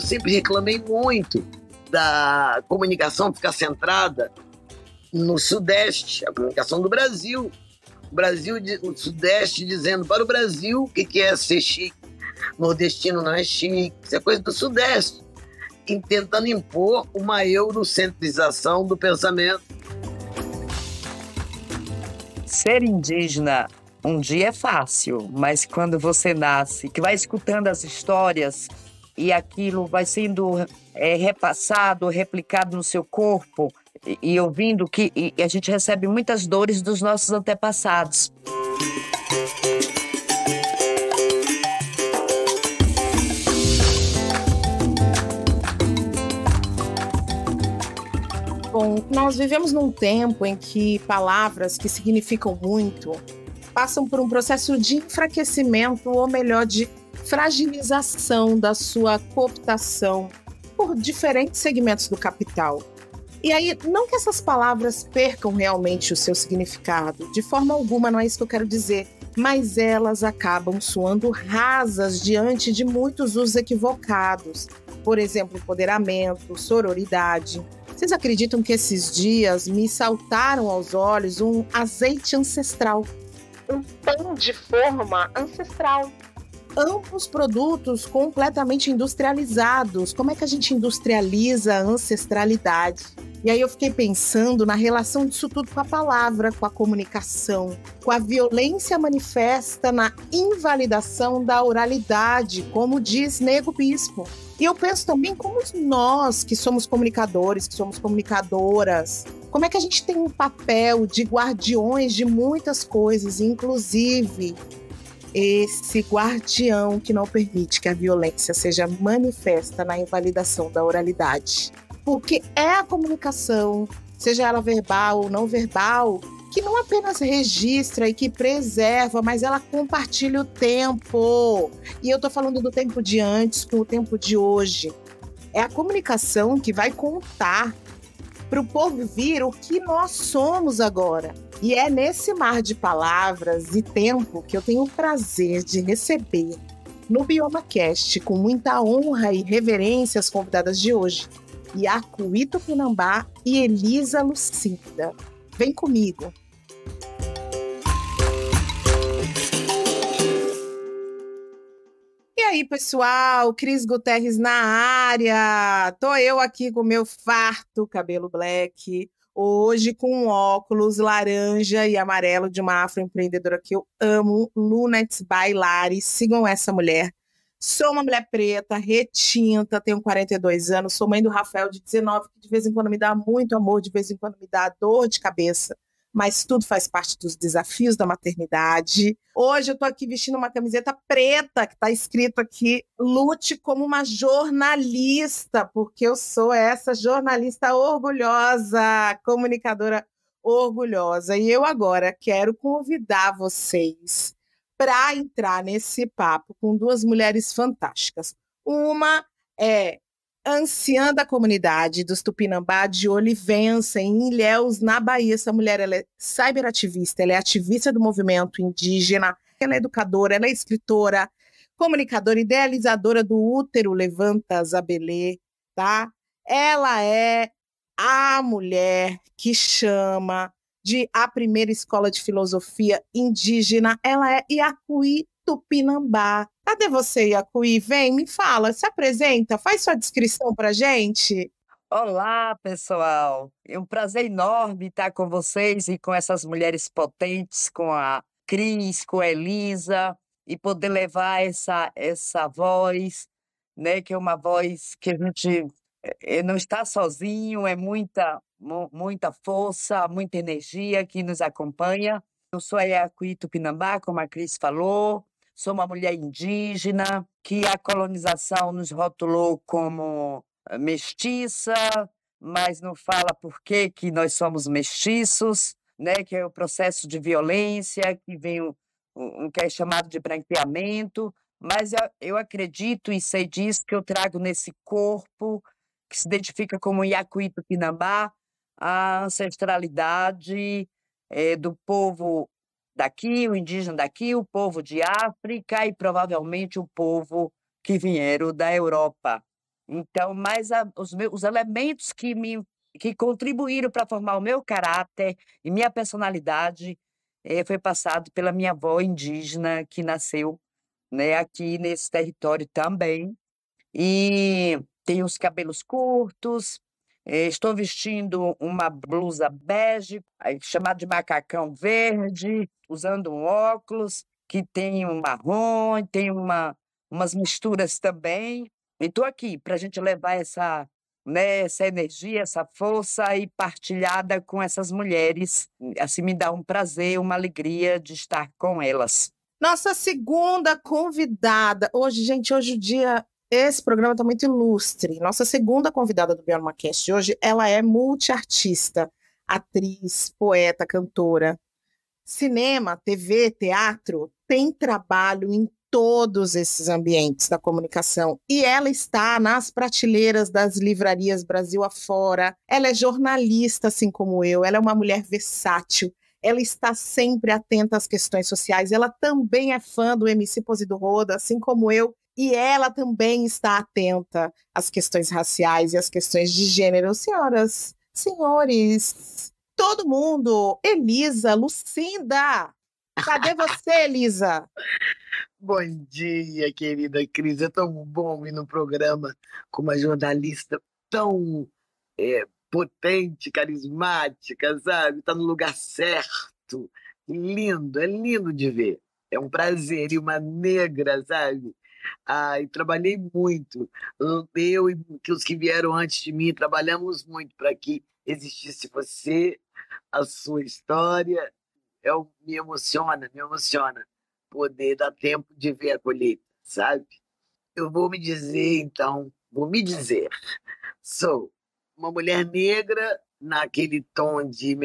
sempre reclamei muito da comunicação ficar centrada no Sudeste, a comunicação do Brasil. O Sudeste dizendo para o Brasil o que é ser chique. Nordestino não é chique, isso é coisa do Sudeste. E tentando impor uma eurocentrização do pensamento. Ser indígena um dia é fácil, mas quando você nasce, que vai escutando as histórias e aquilo vai sendo repassado, replicado no seu corpo e ouvindo que a gente recebe muitas dores dos nossos antepassados. Bom, nós vivemos num tempo em que palavras que significam muito passam por um processo de enfraquecimento, ou melhor, de fragilização da sua cooptação por diferentes segmentos do capital. E aí, não que essas palavras percam realmente o seu significado, de forma alguma, não é isso que eu quero dizer, mas elas acabam soando rasas diante de muitos usos equivocados. Por exemplo, empoderamento, sororidade. Vocês acreditam que esses dias me saltaram aos olhos um azeite ancestral? Um pão de forma ancestral. Ambos produtos completamente industrializados. Como é que a gente industrializa a ancestralidade? E aí eu fiquei pensando na relação disso tudo com a palavra, com a comunicação, com a violência manifesta na invalidação da oralidade, como diz Nego Bispo. E eu penso também como nós, que somos comunicadores, que somos comunicadoras, como é que a gente tem um papel de guardiões de muitas coisas, inclusive esse guardião que não permite que a violência seja manifesta na invalidação da oralidade. Porque é a comunicação, seja ela verbal ou não verbal, que não apenas registra e que preserva, mas ela compartilha o tempo. E eu estou falando do tempo de antes com o tempo de hoje. É a comunicação que vai contar para o povo vir o que nós somos agora. E é nesse mar de palavras e tempo que eu tenho o prazer de receber no BiomaCast, com muita honra e reverência, as convidadas de hoje, Yacuí Tupinambá e Elisa Lucinda. Vem comigo! E aí, pessoal, Cris Guterres na área. Tô eu aqui com meu farto cabelo black, hoje com um óculos laranja e amarelo de uma afroempreendedora que eu amo, Lunettes Bailari. Sigam essa mulher. Sou uma mulher preta, retinta, tenho 42 anos, sou mãe do Rafael de 19, que de vez em quando me dá muito amor, de vez em quando me dá dor de cabeça, mas tudo faz parte dos desafios da maternidade. Hoje eu tô aqui vestindo uma camiseta preta, que tá escrito aqui, lute como uma jornalista, porque eu sou essa jornalista orgulhosa, comunicadora orgulhosa. E eu agora quero convidar vocês para entrar nesse papo com duas mulheres fantásticas. Uma é anciã da comunidade dos Tupinambá de Olivença, em Ilhéus, na Bahia. Essa mulher, ela é cyberativista, ela é ativista do movimento indígena, ela é educadora, ela é escritora, comunicadora, idealizadora do Útero Levanta Zabelê, tá? Ela é a mulher que chama de a primeira escola de filosofia indígena, ela é Yacuí Tupinambá. Cadê você, Yacuí? Vem, me fala, se apresenta, faz sua descrição pra gente. Olá, pessoal! É um prazer enorme estar com vocês e com essas mulheres potentes, com a Cris, com a Elisa, e poder levar essa voz, né, que é uma voz que a gente não está sozinho, é muita força, muita energia que nos acompanha. Eu sou a Yacuí Tupinambá, como a Cris falou, sou uma mulher indígena, que a colonização nos rotulou como mestiça, mas não fala por que nós somos mestiços, né? Que é o processo de violência, que vem o que é chamado de branqueamento, mas eu acredito e sei disso que eu trago nesse corpo que se identifica como Yacuí Tupinambá, a ancestralidade do povo daqui, o indígena daqui, o povo de África e provavelmente o povo que vieram da Europa. Então, os elementos que contribuíram para formar o meu caráter e minha personalidade foi passado pela minha avó indígena, que nasceu, né, aqui nesse território também. E tenho os cabelos curtos, estou vestindo uma blusa bege, chamada de macacão verde, usando um óculos que tem um marrom, tem umas misturas também. E estou aqui para a gente levar essa energia, essa força aí partilhada com essas mulheres. Assim me dá um prazer, uma alegria de estar com elas. Nossa segunda convidada. Hoje o dia. Esse programa está muito ilustre. Nossa segunda convidada do BiomaCast de hoje, ela é multiartista, atriz, poeta, cantora. Cinema, TV, teatro, tem trabalho em todos esses ambientes da comunicação. E ela está nas prateleiras das livrarias Brasil afora. Ela é jornalista, assim como eu. Ela é uma mulher versátil. Ela está sempre atenta às questões sociais. Ela também é fã do MC Pose do Roda, assim como eu. E ela também está atenta às questões raciais e às questões de gênero. Senhoras, senhores, todo mundo, Elisa Lucinda. Cadê você, Elisa? Bom dia, querida Cris. É tão bom ir no programa com uma jornalista tão potente, carismática, sabe? Está no lugar certo. Lindo, é lindo de ver. É um prazer. E uma negra, sabe? E trabalhei muito. Eu e que os que vieram antes de mim trabalhamos muito para que existisse você, a sua história. Me emociona poder dar tempo de ver a colheita, sabe? Eu vou me dizer, então, sou uma mulher negra naquele tom de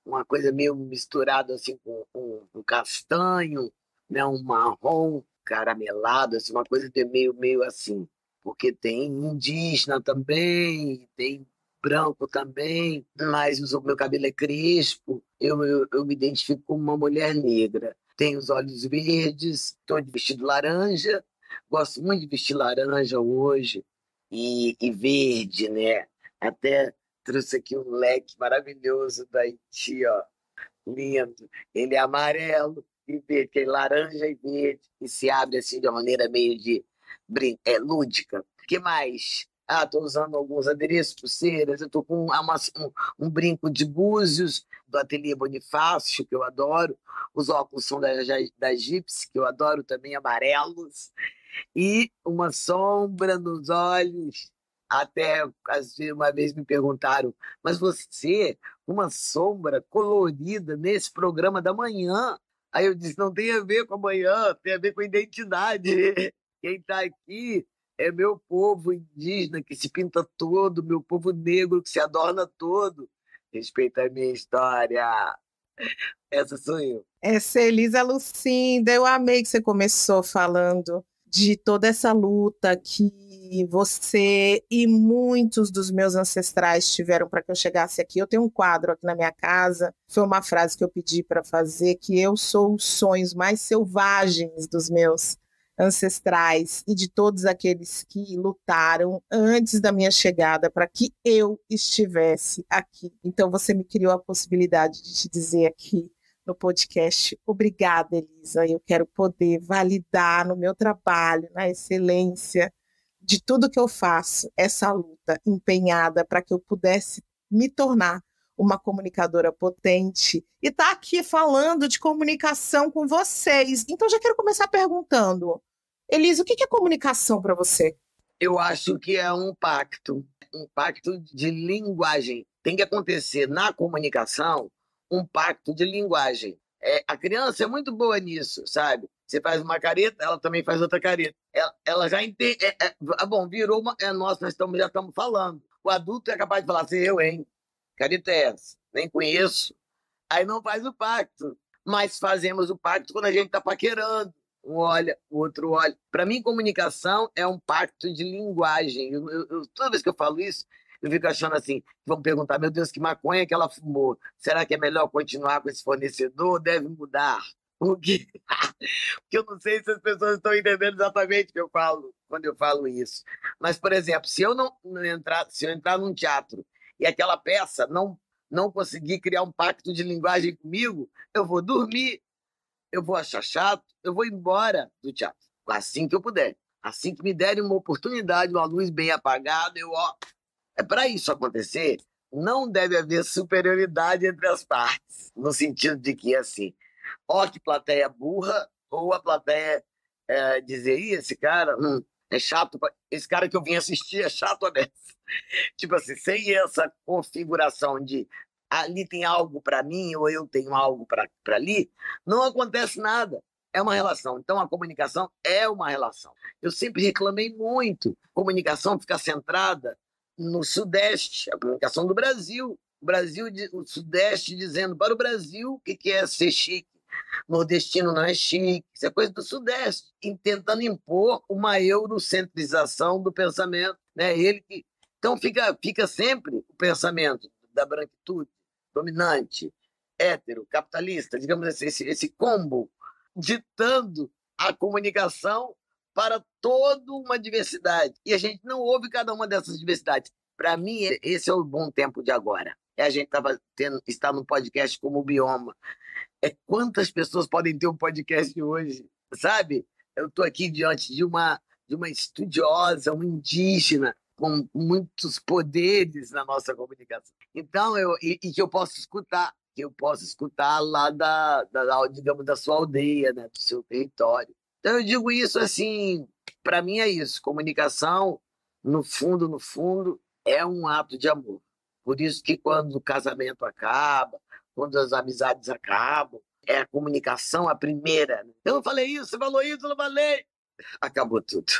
uma coisa meio misturada assim com castanho, né? Um marrom caramelado, assim, uma coisa de meio assim, porque tem indígena também, tem branco também, mas o meu cabelo é crespo, eu me identifico como uma mulher negra. Tenho os olhos verdes, estou de vestido laranja, gosto muito de vestir laranja hoje, e verde, né? Até trouxe aqui um leque maravilhoso da Haiti, ó, lindo. Ele é amarelo e verde, tem laranja e verde, e se abre assim de uma maneira meio lúdica. O que mais? Estou usando alguns adereços, pulseiras, eu estou com um brinco de búzios do Ateliê Bonifácio, que eu adoro, os óculos são da Gypsy, que eu adoro também, amarelos, e uma sombra nos olhos. Até uma vez me perguntaram, mas você, uma sombra colorida nesse programa da manhã? Aí eu disse, não tem a ver com amanhã, tem a ver com identidade. Quem está aqui é meu povo indígena que se pinta todo, meu povo negro que se adorna todo. Respeita a minha história. Essa sou eu. Essa é Elisa Lucinda. Eu amei que você começou falando de toda essa luta que você e muitos dos meus ancestrais tiveram para que eu chegasse aqui. Eu tenho um quadro aqui na minha casa, foi uma frase que eu pedi para fazer, que eu sou os sonhos mais selvagens dos meus ancestrais e de todos aqueles que lutaram antes da minha chegada para que eu estivesse aqui. Então você me criou a possibilidade de te dizer aqui no podcast. Obrigada, Elisa. Eu quero poder validar no meu trabalho, na excelência de tudo que eu faço, essa luta empenhada para que eu pudesse me tornar uma comunicadora potente e estar aqui falando de comunicação com vocês. Então, já quero começar perguntando, Elisa, o que é comunicação para você? Eu acho que é um pacto de linguagem. Tem que acontecer na comunicação um pacto de linguagem. A criança é muito boa nisso, sabe? Você faz uma careta, ela também faz outra careta. Ela já entende. Bom, virou uma. Nossa, já estamos falando. O adulto é capaz de falar assim, hein? Careta é essa? Nem conheço. Aí não faz o pacto. Mas fazemos o pacto quando a gente está paquerando. Um olha, o outro olha. Para mim, comunicação é um pacto de linguagem. Toda vez que eu falo isso, eu fico achando assim, vão perguntar, meu Deus, que maconha que ela fumou. Será que é melhor continuar com esse fornecedor ou deve mudar? O que, que eu não sei se as pessoas estão entendendo exatamente o que eu falo quando eu falo isso. Mas, por exemplo, se eu entrar num teatro e aquela peça não conseguir criar um pacto de linguagem comigo, eu vou dormir, eu vou achar chato, eu vou embora do teatro, assim que eu puder. Assim que me derem uma oportunidade, uma luz bem apagada, é para isso acontecer, não deve haver superioridade entre as partes, no sentido de que, assim, ó que plateia burra, ou a plateia dizer, ih, esse cara é chato, esse cara que eu vim assistir é chato a dessa. Tipo assim, sem essa configuração de ali tem algo para mim ou eu tenho algo para ali, não acontece nada. É uma relação. Então, a comunicação é uma relação. Eu sempre reclamei muito. Comunicação fica centrada no Sudeste, a comunicação do Brasil. O Sudeste dizendo para o Brasil o que é ser chique. Nordestino não é chique, isso é coisa do Sudeste, tentando impor uma eurocentrização do pensamento. Né? Então fica sempre o pensamento da branquitude dominante, hétero, capitalista, digamos assim, esse combo, ditando a comunicação para toda uma diversidade. E a gente não ouve cada uma dessas diversidades. Para mim, esse é o bom tempo de agora. A gente está num podcast como o Bioma. Quantas pessoas podem ter um podcast hoje, sabe? Eu estou aqui diante de uma estudiosa, uma indígena, com muitos poderes na nossa comunicação. Então, que eu posso escutar lá digamos, da sua aldeia, né, do seu território. Então, eu digo isso assim, para mim é isso. Comunicação, no fundo, é um ato de amor. Por isso que quando o casamento acaba, quando as amizades acabam, é a comunicação a primeira. Eu não falei isso, você falou isso, eu não falei. Acabou tudo.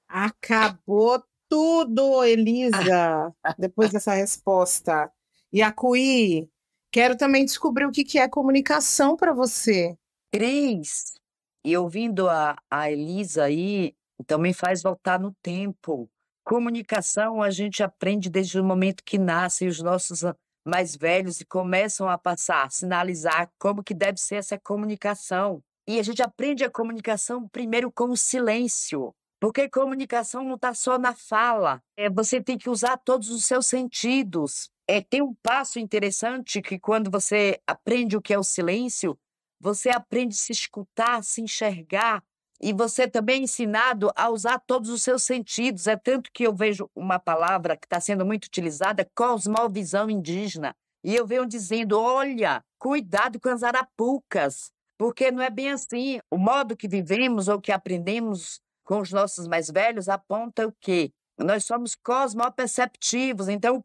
Acabou tudo, Elisa, depois dessa resposta. E a Cuí, quero também descobrir o que é comunicação para você. Cris, e ouvindo a Elisa aí, também faz voltar no tempo. Comunicação a gente aprende desde o momento que nascem os nossos mais velhos e começam a passar, sinalizar como que deve ser essa comunicação. E a gente aprende a comunicação primeiro com o silêncio, porque comunicação não está só na fala, você tem que usar todos os seus sentidos. Tem um passo interessante que quando você aprende o que é o silêncio, você aprende a se escutar, a se enxergar, e você também é ensinado a usar todos os seus sentidos. É tanto que eu vejo uma palavra que está sendo muito utilizada, cosmovisão indígena, e eu venho dizendo, olha, cuidado com as arapucas, porque não é bem assim. O modo que vivemos ou que aprendemos com os nossos mais velhos aponta o quê? Nós somos cosmoperceptivos, então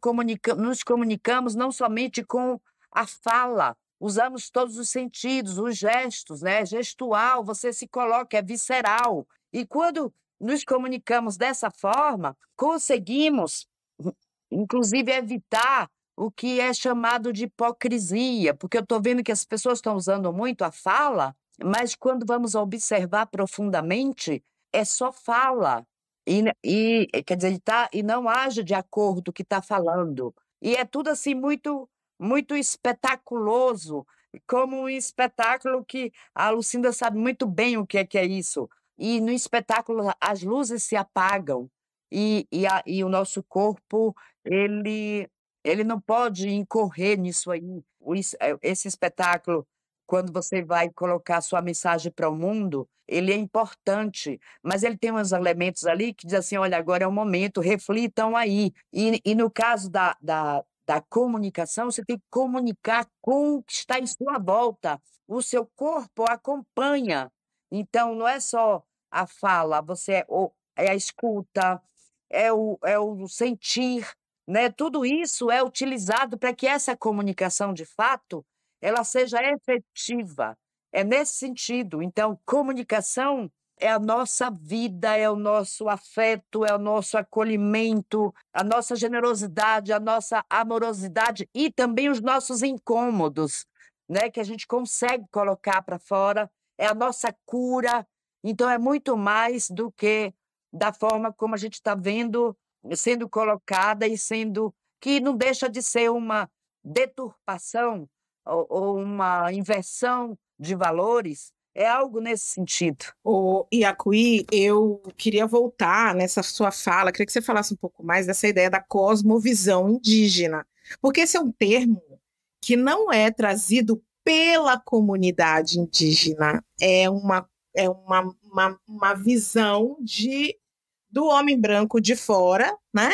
nos comunicamos não somente com a fala, usamos todos os sentidos, os gestos, né? Gestual, você se coloca, é visceral. E quando nos comunicamos dessa forma, conseguimos, inclusive, evitar o que é chamado de hipocrisia, porque eu estou vendo que as pessoas estão usando muito a fala, mas quando vamos observar profundamente, é só fala. Quer dizer, e não age de acordo com o que está falando. E é tudo assim muito muito espetaculoso, como um espetáculo que a Lucinda sabe muito bem o que é isso. E no espetáculo as luzes se apagam e o nosso corpo ele não pode incorrer nisso aí. Esse espetáculo, quando você vai colocar sua mensagem para o mundo, ele é importante, mas ele tem uns elementos ali que diz assim, olha, agora é o momento, reflitam aí. E no caso da comunicação, você tem que comunicar com o que está em sua volta. O seu corpo acompanha. Então, não é só a fala, é a escuta, é o sentir, né? Tudo isso é utilizado para que essa comunicação, de fato, ela seja efetiva. É nesse sentido. Então, comunicação é a nossa vida, é o nosso afeto, é o nosso acolhimento, a nossa generosidade, a nossa amorosidade e também os nossos incômodos, né, que a gente consegue colocar para fora, é a nossa cura. Então, é muito mais do que da forma como a gente está vendo sendo colocada e sendo que não deixa de ser uma deturpação ou uma inversão de valores É algo nesse sentido. Ô, Iacuí, eu queria voltar nessa sua fala, queria que você falasse um pouco mais dessa ideia da cosmovisão indígena, porque esse é um termo que não é trazido pela comunidade indígena, uma visão do homem branco de fora, né?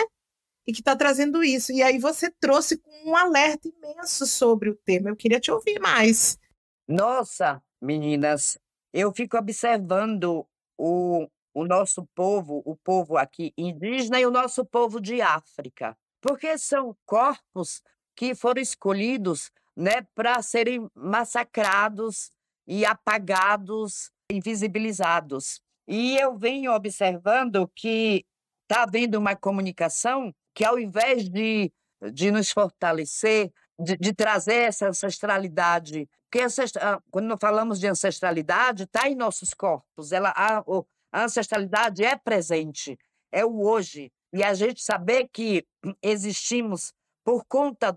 E que está trazendo isso. E aí você trouxe com um alerta imenso sobre o termo. Eu queria te ouvir mais. Nossa, meninas, eu fico observando o nosso povo, o povo aqui indígena e o nosso povo de África, porque são corpos que foram escolhidos, né, para serem massacrados e apagados, invisibilizados. E eu venho observando que está havendo uma comunicação que, ao invés de nos fortalecer, de trazer essa ancestralidade, porque quando nós falamos de ancestralidade, está em nossos corpos, a ancestralidade é presente, é o hoje. E a gente saber que existimos por conta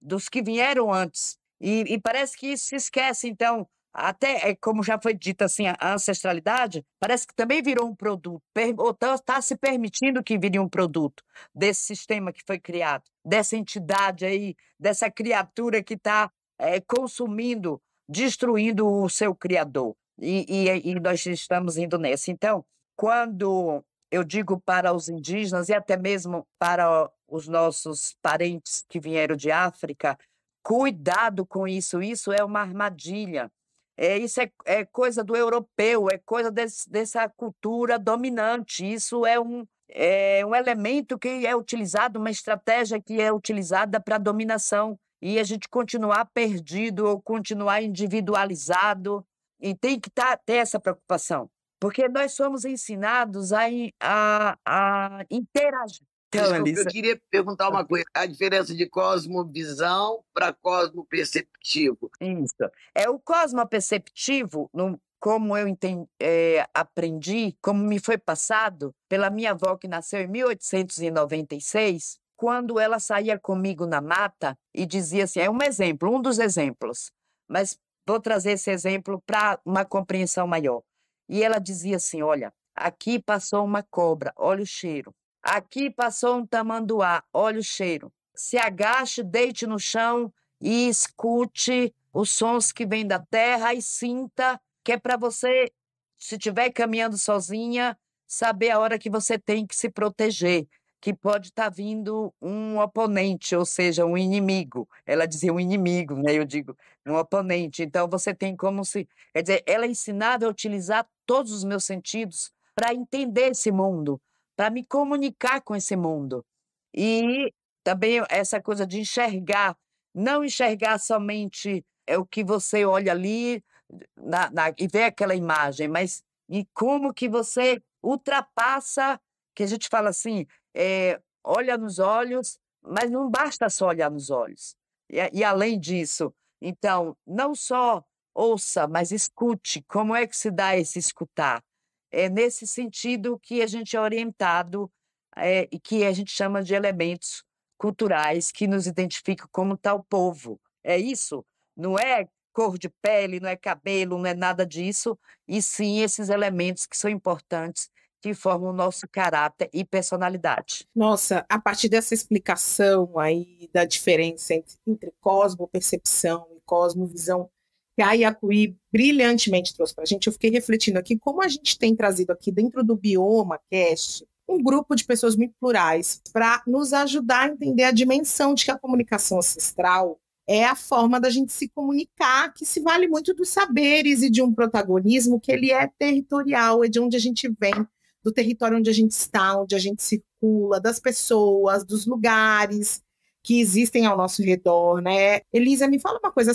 dos que vieram antes. E parece que isso se esquece, então, até como já foi dito assim, a ancestralidade parece que também virou um produto, ou está se permitindo que vire um produto desse sistema que foi criado, dessa entidade aí, dessa criatura que está consumindo, destruindo o seu criador. E nós estamos indo nessa. Então, quando eu digo para os indígenas e até mesmo para os nossos parentes que vieram de África, cuidado com isso, isso é uma armadilha. Isso é coisa do europeu, é coisa dessa cultura dominante. Isso é um elemento que é utilizado, uma estratégia que é utilizada para dominação. E a gente continuar perdido ou continuar individualizado. E tem que ter essa preocupação, porque nós somos ensinados a interagir. Então, Desculpa, eu Elisa, queria perguntar uma coisa. A diferença de cosmovisão para cosmoperceptivo. isso. É o cosmoperceptivo, como eu aprendi, como me foi passado pela minha avó, que nasceu em 1896, quando ela saía comigo na mata e dizia assim, é um exemplo, um dos exemplos, mas vou trazer esse exemplo para uma compreensão maior. E ela dizia assim, olha, aqui passou uma cobra, olha o cheiro. Aqui passou um tamanduá, olha o cheiro. Se agache, deite no chão e escute os sons que vêm da terra e sinta que é para você, se estiver caminhando sozinha, saber a hora que você tem que se proteger, que pode estar vindo um oponente, ou seja, um inimigo. Ela dizia um inimigo, né? Eu digo um oponente. Então você tem como se, quer dizer, ela ensinava a utilizar todos os meus sentidos para entender esse mundo, para me comunicar com esse mundo. E também essa coisa de enxergar, não enxergar somente o que você olha ali e vê aquela imagem, mas e como que você ultrapassa, que a gente fala assim, olha nos olhos, mas não basta só olhar nos olhos. E além disso, então, não só ouça, mas escute. Como é que se dá esse escutar? É nesse sentido que a gente é orientado, e que a gente chama de elementos culturais que nos identificam como tal povo. É isso? Não é cor de pele, não é cabelo, não é nada disso, e sim esses elementos que são importantes, que formam o nosso caráter e personalidade. Nossa, a partir dessa explicação aí da diferença entre cosmopercepção e cosmovisão, que a Iacuí brilhantemente trouxe para a gente, eu fiquei refletindo aqui como a gente tem trazido aqui dentro do Bioma Cast um grupo de pessoas muito plurais para nos ajudar a entender a dimensão de que a comunicação ancestral é a forma da gente se comunicar, que se vale muito dos saberes e de um protagonismo que ele é territorial, é de onde a gente vem, do território onde a gente está, onde a gente circula, das pessoas, dos lugares que existem ao nosso redor, né? Elisa, me fala uma coisa,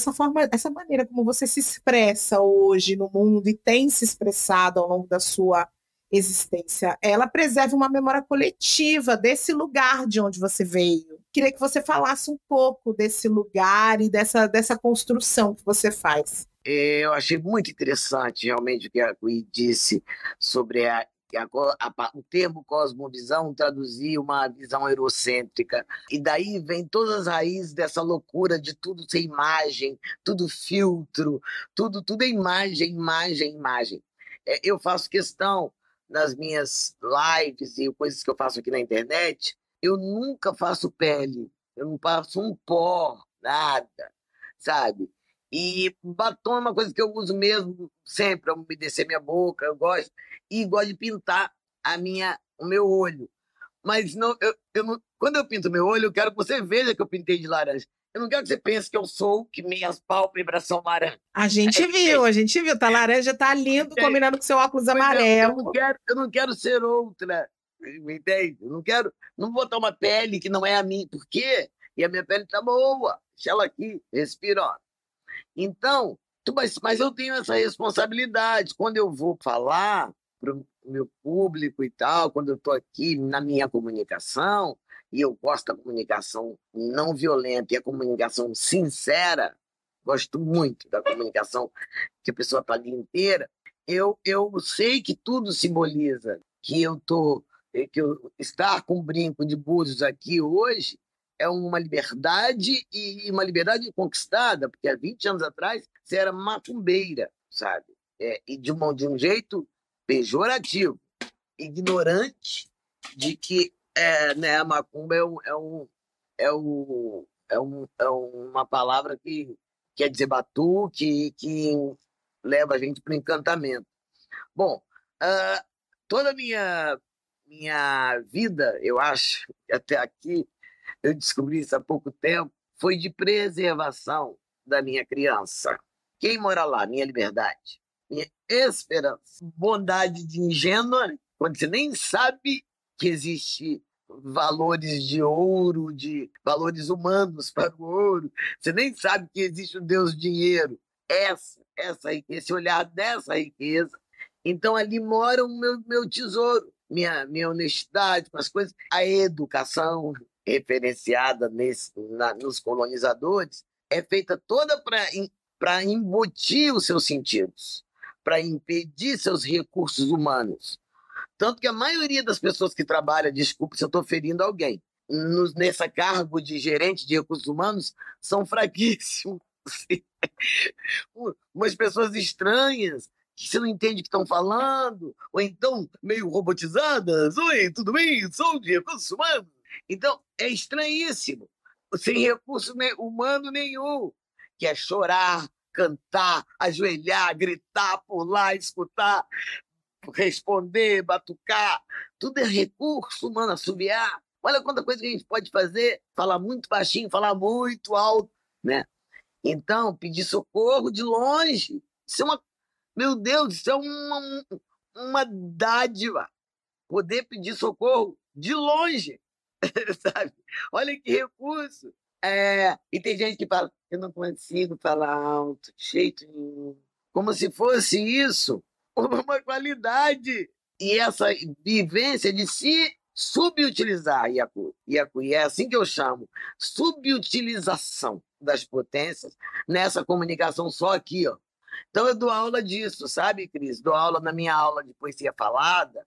essa maneira como você se expressa hoje no mundo e tem se expressado ao longo da sua existência, ela preserva uma memória coletiva desse lugar de onde você veio. Queria que você falasse um pouco desse lugar e dessa construção que você faz. Eu achei muito interessante realmente o que a Gui disse sobre que o termo cosmovisão traduzia uma visão eurocêntrica. E daí vem todas as raízes dessa loucura de tudo ser imagem, tudo filtro, tudo é imagem, imagem, imagem. Eu faço questão, nas minhas lives e coisas que eu faço aqui na internet, eu nunca faço pele, eu não passo um pó, nada, sabe? E batom é uma coisa que eu uso mesmo sempre para umedecer minha boca, eu gosto. E gosto de pintar o meu olho. Mas não, quando eu pinto meu olho, eu quero que você veja que eu pintei de laranja. Eu não quero que você pense que eu sou, que minhas pálpebras são laranja. A gente viu. Tá laranja, tá lindo, combinando com seu óculos amarelo. Eu não quero ser outra, me entende? Não vou botar uma pele que não é a minha. Por quê? E a minha pele tá boa. Deixa ela aqui, respira, ó. Então, mas eu tenho essa responsabilidade. Quando eu vou falar para o meu público e tal, quando eu estou aqui na minha comunicação, e eu gosto da comunicação não violenta e a comunicação sincera, gosto muito da comunicação que a pessoa está ali inteira, eu sei que tudo simboliza que estar com um brinco de búzios aqui hoje é uma liberdade, e uma liberdade conquistada, porque há 20 anos atrás você era macumbeira, sabe? E de um jeito pejorativo, ignorante de que né, a macumba é uma palavra que quer dizer batuque, que leva a gente para o encantamento. Bom, toda a minha vida, eu acho, até aqui, eu descobri isso há pouco tempo, foi de preservação da minha criança. Quem mora lá? Minha liberdade, minha esperança, bondade de ingênua, quando você nem sabe que existe valores de ouro, de valores humanos para o ouro, você nem sabe que existe o Deus dinheiro. Esse olhar dessa riqueza. Então ali mora o meu tesouro, minha honestidade com as coisas, a educação referenciada nos colonizadores é feita toda para embutir os seus sentidos, para impedir seus recursos humanos. Tanto que a maioria das pessoas que trabalham, desculpe se eu estou ferindo alguém, nessa cargo de gerente de recursos humanos, são fraquíssimos. Umas pessoas estranhas, que você não entende o que estão falando, ou então meio robotizadas. Oi, tudo bem? Sou de recursos humanos. Então, é estranhíssimo, sem recurso humano nenhum, que é chorar, cantar, ajoelhar, gritar, pular, escutar, responder, batucar, tudo é recurso humano, assoviar. Olha quanta coisa que a gente pode fazer, falar muito baixinho, falar muito alto, né? Então, pedir socorro de longe, meu Deus, isso é uma dádiva, poder pedir socorro de longe. Sabe? Olha que recurso. E tem gente que fala, eu não consigo falar alto, de jeito nenhum. Como se fosse isso uma qualidade. E essa vivência de se subutilizar, Iacuí, é assim que eu chamo, subutilização das potências nessa comunicação só aqui, ó. Então eu dou aula disso, sabe, Cris? Dou aula na minha aula de poesia falada,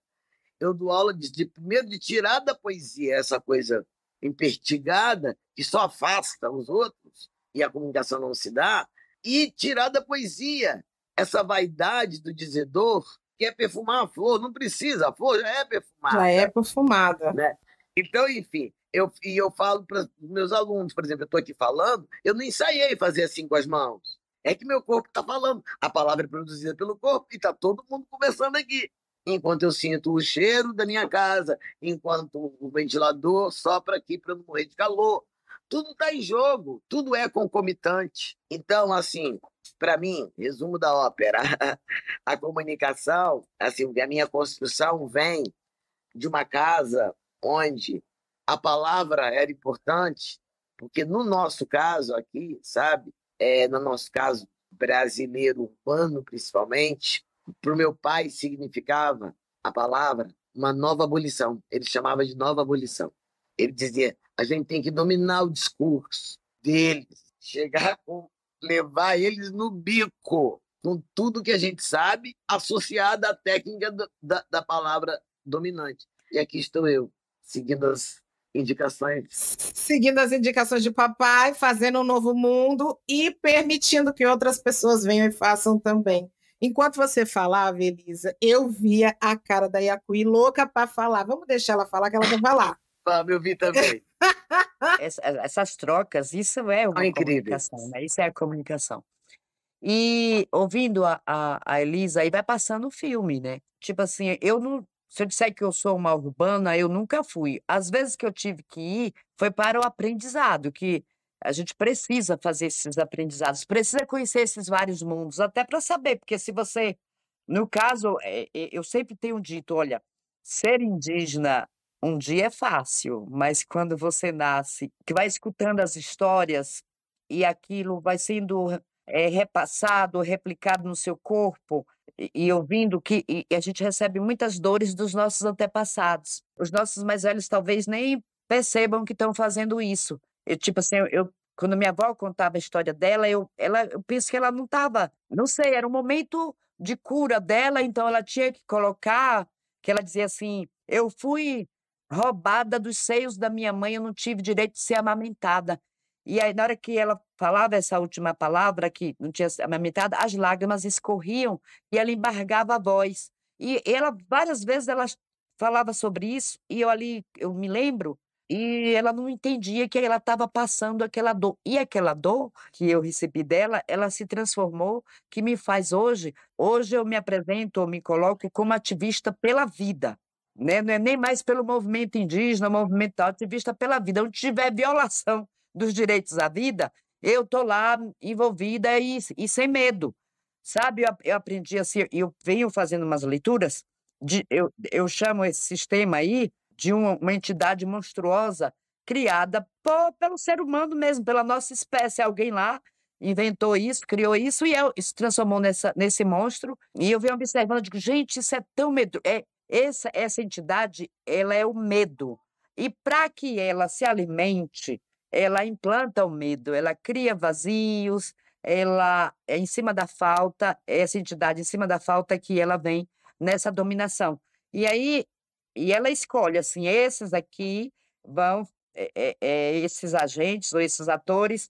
eu dou aula primeiro de tirar da poesia essa coisa impertigada que só afasta os outros e a comunicação não se dá, e tirar da poesia essa vaidade do dizedor que é perfumar a flor. Não precisa, a flor já é perfumada. Já é perfumada. Né? Então, enfim, eu falo para os meus alunos, por exemplo, eu estou aqui falando, eu não ensaiei fazer assim com as mãos. É que meu corpo está falando. A palavra é produzida pelo corpo e está todo mundo conversando aqui. Enquanto eu sinto o cheiro da minha casa, enquanto o ventilador sopra aqui para eu não morrer de calor. Tudo está em jogo, tudo é concomitante. Então, assim, para mim, resumo da ópera, a comunicação, assim, a minha construção vem de uma casa onde a palavra era importante, porque no nosso caso aqui, sabe, no nosso caso brasileiro urbano principalmente, para o meu pai significava a palavra uma nova abolição. Ele chamava de nova abolição. Ele dizia, a gente tem que dominar o discurso deles, levar eles no bico, com tudo que a gente sabe, associada à técnica da palavra dominante. E aqui estou eu, seguindo as indicações. Seguindo as indicações de papai, fazendo um novo mundo e permitindo que outras pessoas venham e façam também. Enquanto você falava, Elisa, eu via a cara da Yacuí louca para falar. Vamos deixar ela falar, que ela quer falar. Eu vi também. Essas trocas, isso é uma São incríveis. comunicação, né? Isso é a comunicação. E ouvindo a Elisa, aí vai passando o filme, né? Tipo assim, eu não. Se eu disser que eu sou uma urbana, eu nunca fui. Às vezes que eu tive que ir, foi para o aprendizado, que a gente precisa fazer esses aprendizados, precisa conhecer esses vários mundos, até para saber, porque se você. No caso, eu sempre tenho dito, olha, ser indígena um dia é fácil, mas quando você nasce, que vai escutando as histórias e aquilo vai sendo repassado, replicado no seu corpo, e ouvindo e a gente recebe muitas dores dos nossos antepassados. Os nossos mais velhos talvez nem percebam que estão fazendo isso. Tipo assim, quando minha avó contava a história dela, eu penso que ela não estava, não sei, era um momento de cura dela, então ela tinha que colocar, que ela dizia assim, eu fui roubada dos seios da minha mãe, eu não tive direito de ser amamentada. E aí, na hora que ela falava essa última palavra, que não tinha sido amamentada, as lágrimas escorriam e ela embargava a voz. E ela, várias vezes, ela falava sobre isso, e eu ali, eu me lembro, e ela não entendia que ela estava passando aquela dor. E aquela dor que eu recebi dela, ela se transformou, que me faz hoje eu me apresento, ou me coloco como ativista pela vida. Né? Não é nem mais pelo movimento indígena, movimento ativista pela vida. Onde tiver violação dos direitos à vida, eu estou lá envolvida e sem medo. Sabe, eu aprendi assim, eu venho fazendo umas leituras, eu chamo esse sistema aí de uma entidade monstruosa criada pelo ser humano mesmo, pela nossa espécie. Alguém lá inventou isso, criou isso e se transformou nesse monstro. E eu venho observando, digo, gente, isso é tão medo. Essa entidade, ela é o medo. E para que ela se alimente, ela implanta o medo, ela cria vazios, ela é em cima da falta, essa entidade em cima da falta que ela vem nessa dominação. E aí, e ela escolhe assim, esses aqui vão, esses agentes ou esses atores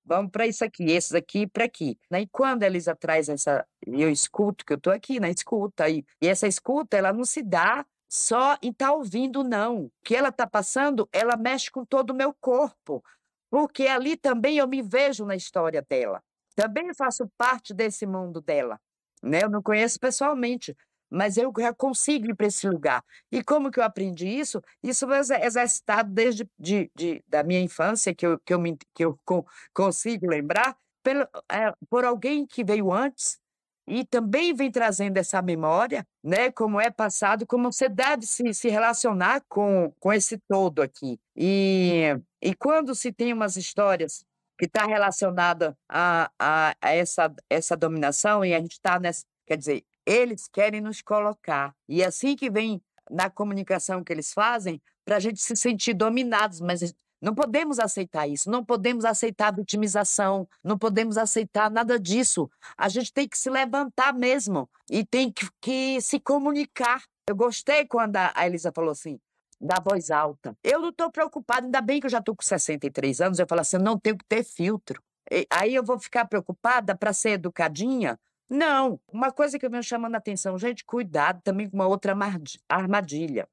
vão para isso aqui, esses aqui para aqui. Né? E quando a Elisa traz eu escuto, que eu estou aqui na escuta, e essa escuta, ela não se dá só em estar ouvindo, não. O que ela está passando, ela mexe com todo o meu corpo, porque ali também eu me vejo na história dela. Também faço parte desse mundo dela. Né? Eu não conheço pessoalmente, mas eu já consigo ir para esse lugar. E como que eu aprendi isso? Isso foi exercitado desde da minha infância, que eu consigo lembrar, por alguém que veio antes e também vem trazendo essa memória, né? Como é passado, como você deve se relacionar com esse todo aqui. E quando se tem umas histórias que está relacionada a essa dominação, e a gente está nessa, quer dizer, eles querem nos colocar. E assim que vem na comunicação que eles fazem, para a gente se sentir dominados, mas não podemos aceitar isso, não podemos aceitar a vitimização, não podemos aceitar nada disso. A gente tem que se levantar mesmo e tem que se comunicar. Eu gostei quando a Elisa falou assim, da voz alta. Eu não estou preocupada, ainda bem que eu já estou com 63 anos, eu falo assim, eu não tenho que ter filtro. Aí eu vou ficar preocupada para ser educadinha? Não. Uma coisa que eu venho chamando a atenção, gente, cuidado também com uma outra armadilha.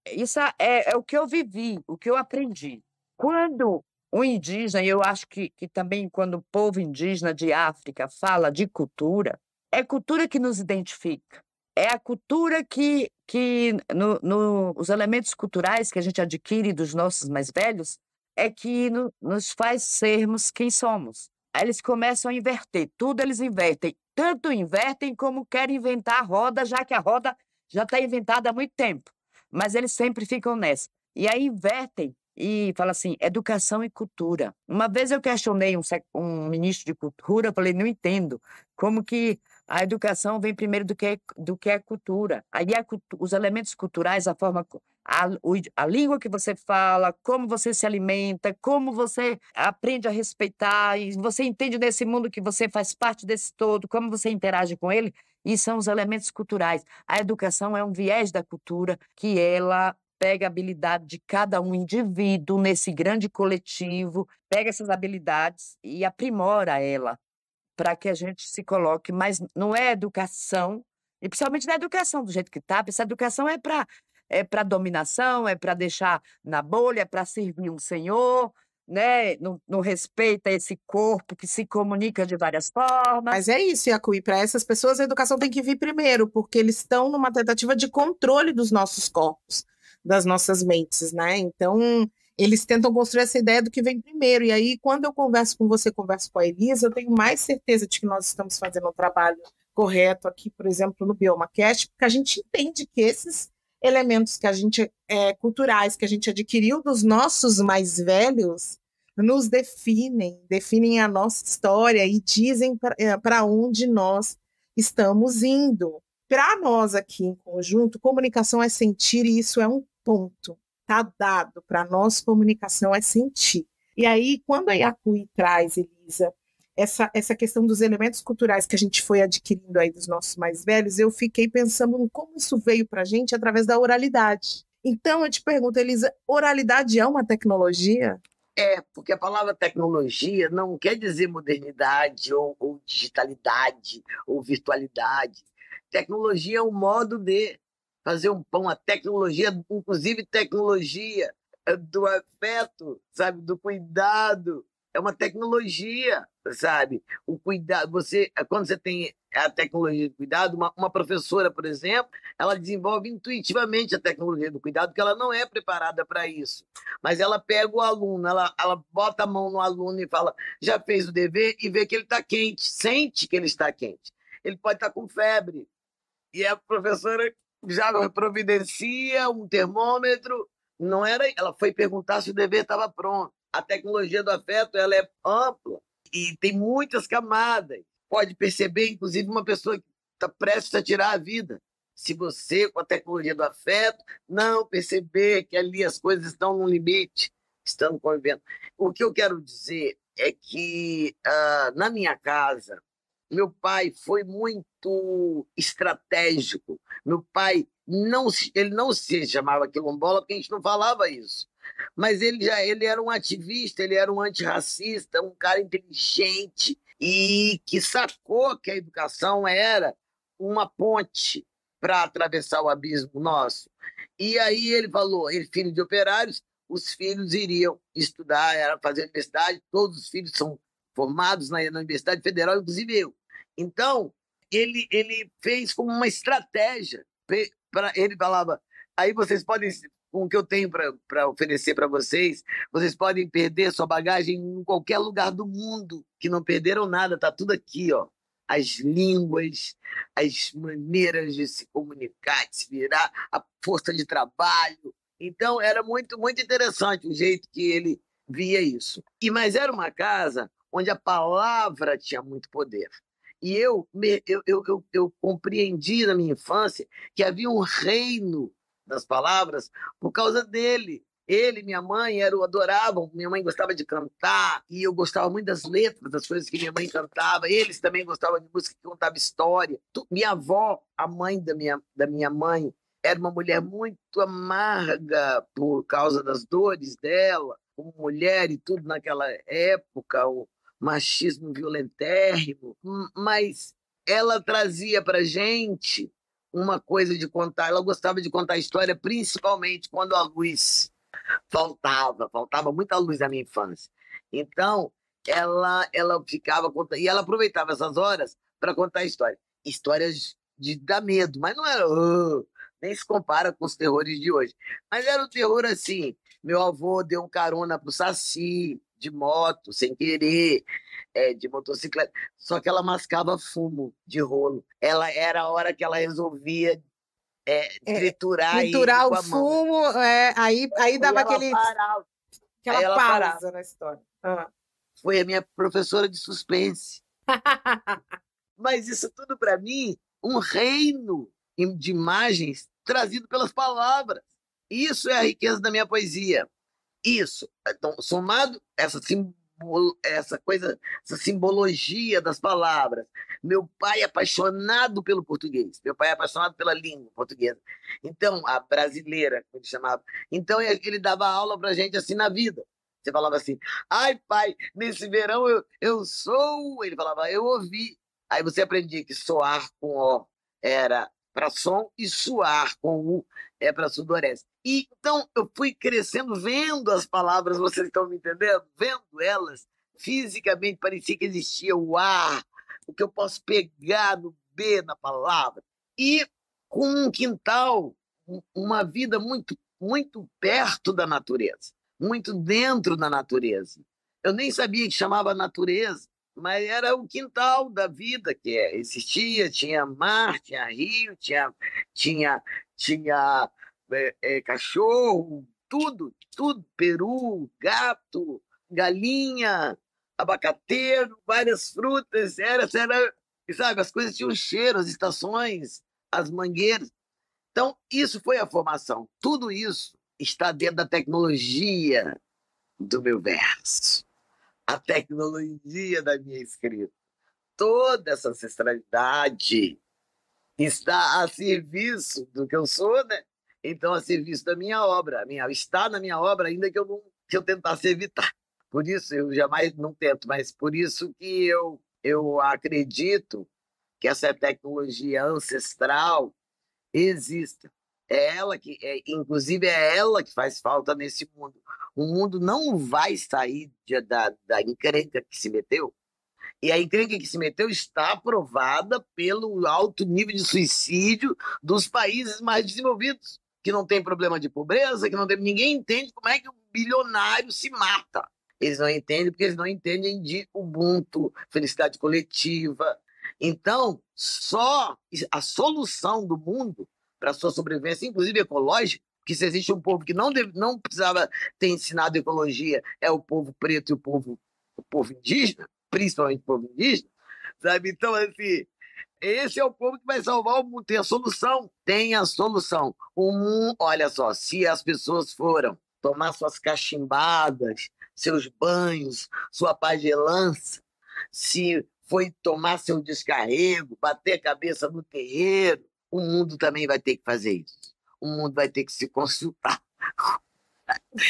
Isso é o que eu vivi, o que eu aprendi. Quando o indígena, e eu acho que também quando o povo indígena de África fala de cultura, é cultura que nos identifica. É a cultura que os elementos culturais que a gente adquire dos nossos mais velhos é que nos faz sermos quem somos. Aí eles começam a inverter, tudo eles invertem. Tanto invertem como querem inventar a roda, já que a roda já está inventada há muito tempo. Mas eles sempre ficam nessa. E aí invertem e falam assim, educação e cultura. Uma vez eu questionei um ministro de cultura, eu falei, não entendo como que a educação vem primeiro do que a cultura. Aí os elementos culturais, a forma a língua que você fala, como você se alimenta, como você aprende a respeitar, e você entende desse mundo que você faz parte desse todo, como você interage com ele, e são os elementos culturais. A educação é um viés da cultura que ela pega a habilidade de cada um indivíduo nesse grande coletivo, pega essas habilidades e aprimora ela para que a gente se coloque, mas não é educação, e principalmente na educação do jeito que está, essa educação é para dominação, é para deixar na bolha, é para servir um senhor, né? Não respeita esse corpo que se comunica de várias Mas formas. é isso, Yacuí, para essas pessoas a educação tem que vir primeiro, porque eles estão numa tentativa de controle dos nossos corpos, das nossas mentes, né? Então, eles tentam construir essa ideia do que vem primeiro. E aí, quando eu converso com você, converso com a Elisa, eu tenho mais certeza de que nós estamos fazendo um trabalho correto aqui, por exemplo, no BiomaCast, porque a gente entende que esses elementos que a gente culturais que a gente adquiriu dos nossos mais velhos nos definem a nossa história e dizem para onde nós estamos indo. Para nós aqui em conjunto, comunicação é sentir e isso é um ponto. Está dado. Para nós, comunicação é sentir. E aí, quando a Yacuí traz, Elisa, essa questão dos elementos culturais que a gente foi adquirindo aí dos nossos mais velhos, eu fiquei pensando em como isso veio para a gente através da oralidade. Então, eu te pergunto, Elisa, oralidade é uma tecnologia? Porque a palavra tecnologia não quer dizer modernidade, ou digitalidade, ou virtualidade. Tecnologia é um modo de fazer um pão. A tecnologia, inclusive tecnologia do afeto, sabe, do cuidado, é uma tecnologia, sabe? O cuidado, quando você tem a tecnologia do cuidado, uma professora, por exemplo, ela desenvolve intuitivamente a tecnologia do cuidado, porque ela não é preparada para isso. Mas ela pega o aluno, ela bota a mão no aluno e fala, já fez o dever, e vê que ele está quente, sente que ele está quente. Ele pode estar com febre. E a professora já providencia um termômetro. Não era, ela foi perguntar se o dever estava pronto. A tecnologia do afeto, ela é ampla e tem muitas camadas. Pode perceber, inclusive, uma pessoa que está prestes a tirar a vida. Se você, com a tecnologia do afeto, não perceber que ali as coisas estão no limite, estão convivendo. O que eu quero dizer é que, na minha casa, meu pai foi muito estratégico. Meu pai ele não se chamava quilombola, porque a gente não falava isso. Mas ele era um ativista, ele era um antirracista, um cara inteligente e que sacou que a educação era uma ponte para atravessar o abismo nosso. E aí ele falou, ele filho de operários, os filhos iriam estudar, era fazer universidade, todos os filhos são formados na Universidade Federal, inclusive eu. Então, ele fez como uma estratégia. Ele falava, aí vocês podem, com o que eu tenho para oferecer para vocês, vocês podem perder sua bagagem em qualquer lugar do mundo, que não perderam nada, está tudo aqui, ó. As línguas, as maneiras de se comunicar, de se virar, a força de trabalho. Então, era muito, muito interessante o jeito que ele via isso. Mas era uma casa onde a palavra tinha muito poder. E eu compreendi na minha infância que havia um reino das palavras por causa dele. Ele e minha mãe adoravam, minha mãe gostava de cantar, e eu gostava muito das letras, das coisas que minha mãe cantava, eles também gostavam de música que contava história. Minha avó, a mãe da minha mãe, era uma mulher muito amarga por causa das dores dela, como mulher e tudo naquela época, o machismo violentérrimo, mas ela trazia para gente uma coisa de contar, ela gostava de contar história, principalmente quando a luz faltava muita luz na minha infância. Então, ela ficava contando, e ela aproveitava essas horas para contar histórias de dar medo, mas não era, nem se compara com os terrores de hoje. Mas era um terror assim, meu avô deu carona pro Saci, de moto, sem querer, de motocicleta, só que ela mascava fumo de rolo. Ela era a hora que ela resolvia triturar ele Triturar com o a mão. fumo, aí dava Parava. aquela Aí ela pausa parava. na história. Ah. Foi a minha professora de suspense. Mas isso tudo para mim, um reino de imagens trazido pelas palavras. Isso é a riqueza da minha poesia. Isso. Então, somado essa coisa, essa simbologia das palavras. Meu pai é apaixonado pelo português. Meu pai é apaixonado pela língua portuguesa. Então, a brasileira, como ele chamava. Então, ele dava aula pra gente assim na vida. Você falava assim, ai, pai, nesse verão eu sou. Ele falava, eu ouvi. Aí você aprendia que soar com O era para som e suar com U é para sudorese. E então eu fui crescendo vendo as palavras, vocês estão me entendendo? Vendo elas fisicamente, parecia que existia o ar, o que eu posso pegar no B na palavra. E com um quintal, uma vida muito, muito perto da natureza, muito dentro da natureza. Eu nem sabia que chamava natureza, mas era o quintal da vida que existia, tinha mar, tinha rio, tinha cachorro, tudo, peru, gato, galinha, abacateiro, várias frutas, sabe, as coisas tinham cheiro, as estações, as mangueiras. Então, isso foi a formação. Tudo isso está dentro da tecnologia do meu verso, a tecnologia da minha escrita. Toda essa ancestralidade está a serviço do que eu sou, né? Então, a serviço da minha obra. Está na minha obra, ainda que eu tentasse evitar. Por isso, eu jamais não tento, mas por isso que eu acredito que essa tecnologia ancestral exista. Inclusive, é ela que faz falta nesse mundo. O mundo não vai sair da encrenca que se meteu, e a encrenca que se meteu está aprovada pelo alto nível de suicídio dos países mais desenvolvidos, que não tem problema de pobreza, ninguém entende como é que um bilionário se mata. Eles não entendem porque eles não entendem de Ubuntu, felicidade coletiva. Então, só a solução do mundo para a sua sobrevivência, inclusive ecológica, que se existe um povo que não precisava ter ensinado ecologia, é o povo preto e o povo indígena, principalmente o povo indígena, sabe? Então, assim, esse é o povo que vai salvar o mundo. Tem a solução. Tem a solução. Olha só, se as pessoas foram tomar suas cachimbadas, seus banhos, sua pagelança, se foi tomar seu descarrego, bater a cabeça no terreiro, o mundo também vai ter que fazer isso. O mundo vai ter que se consultar.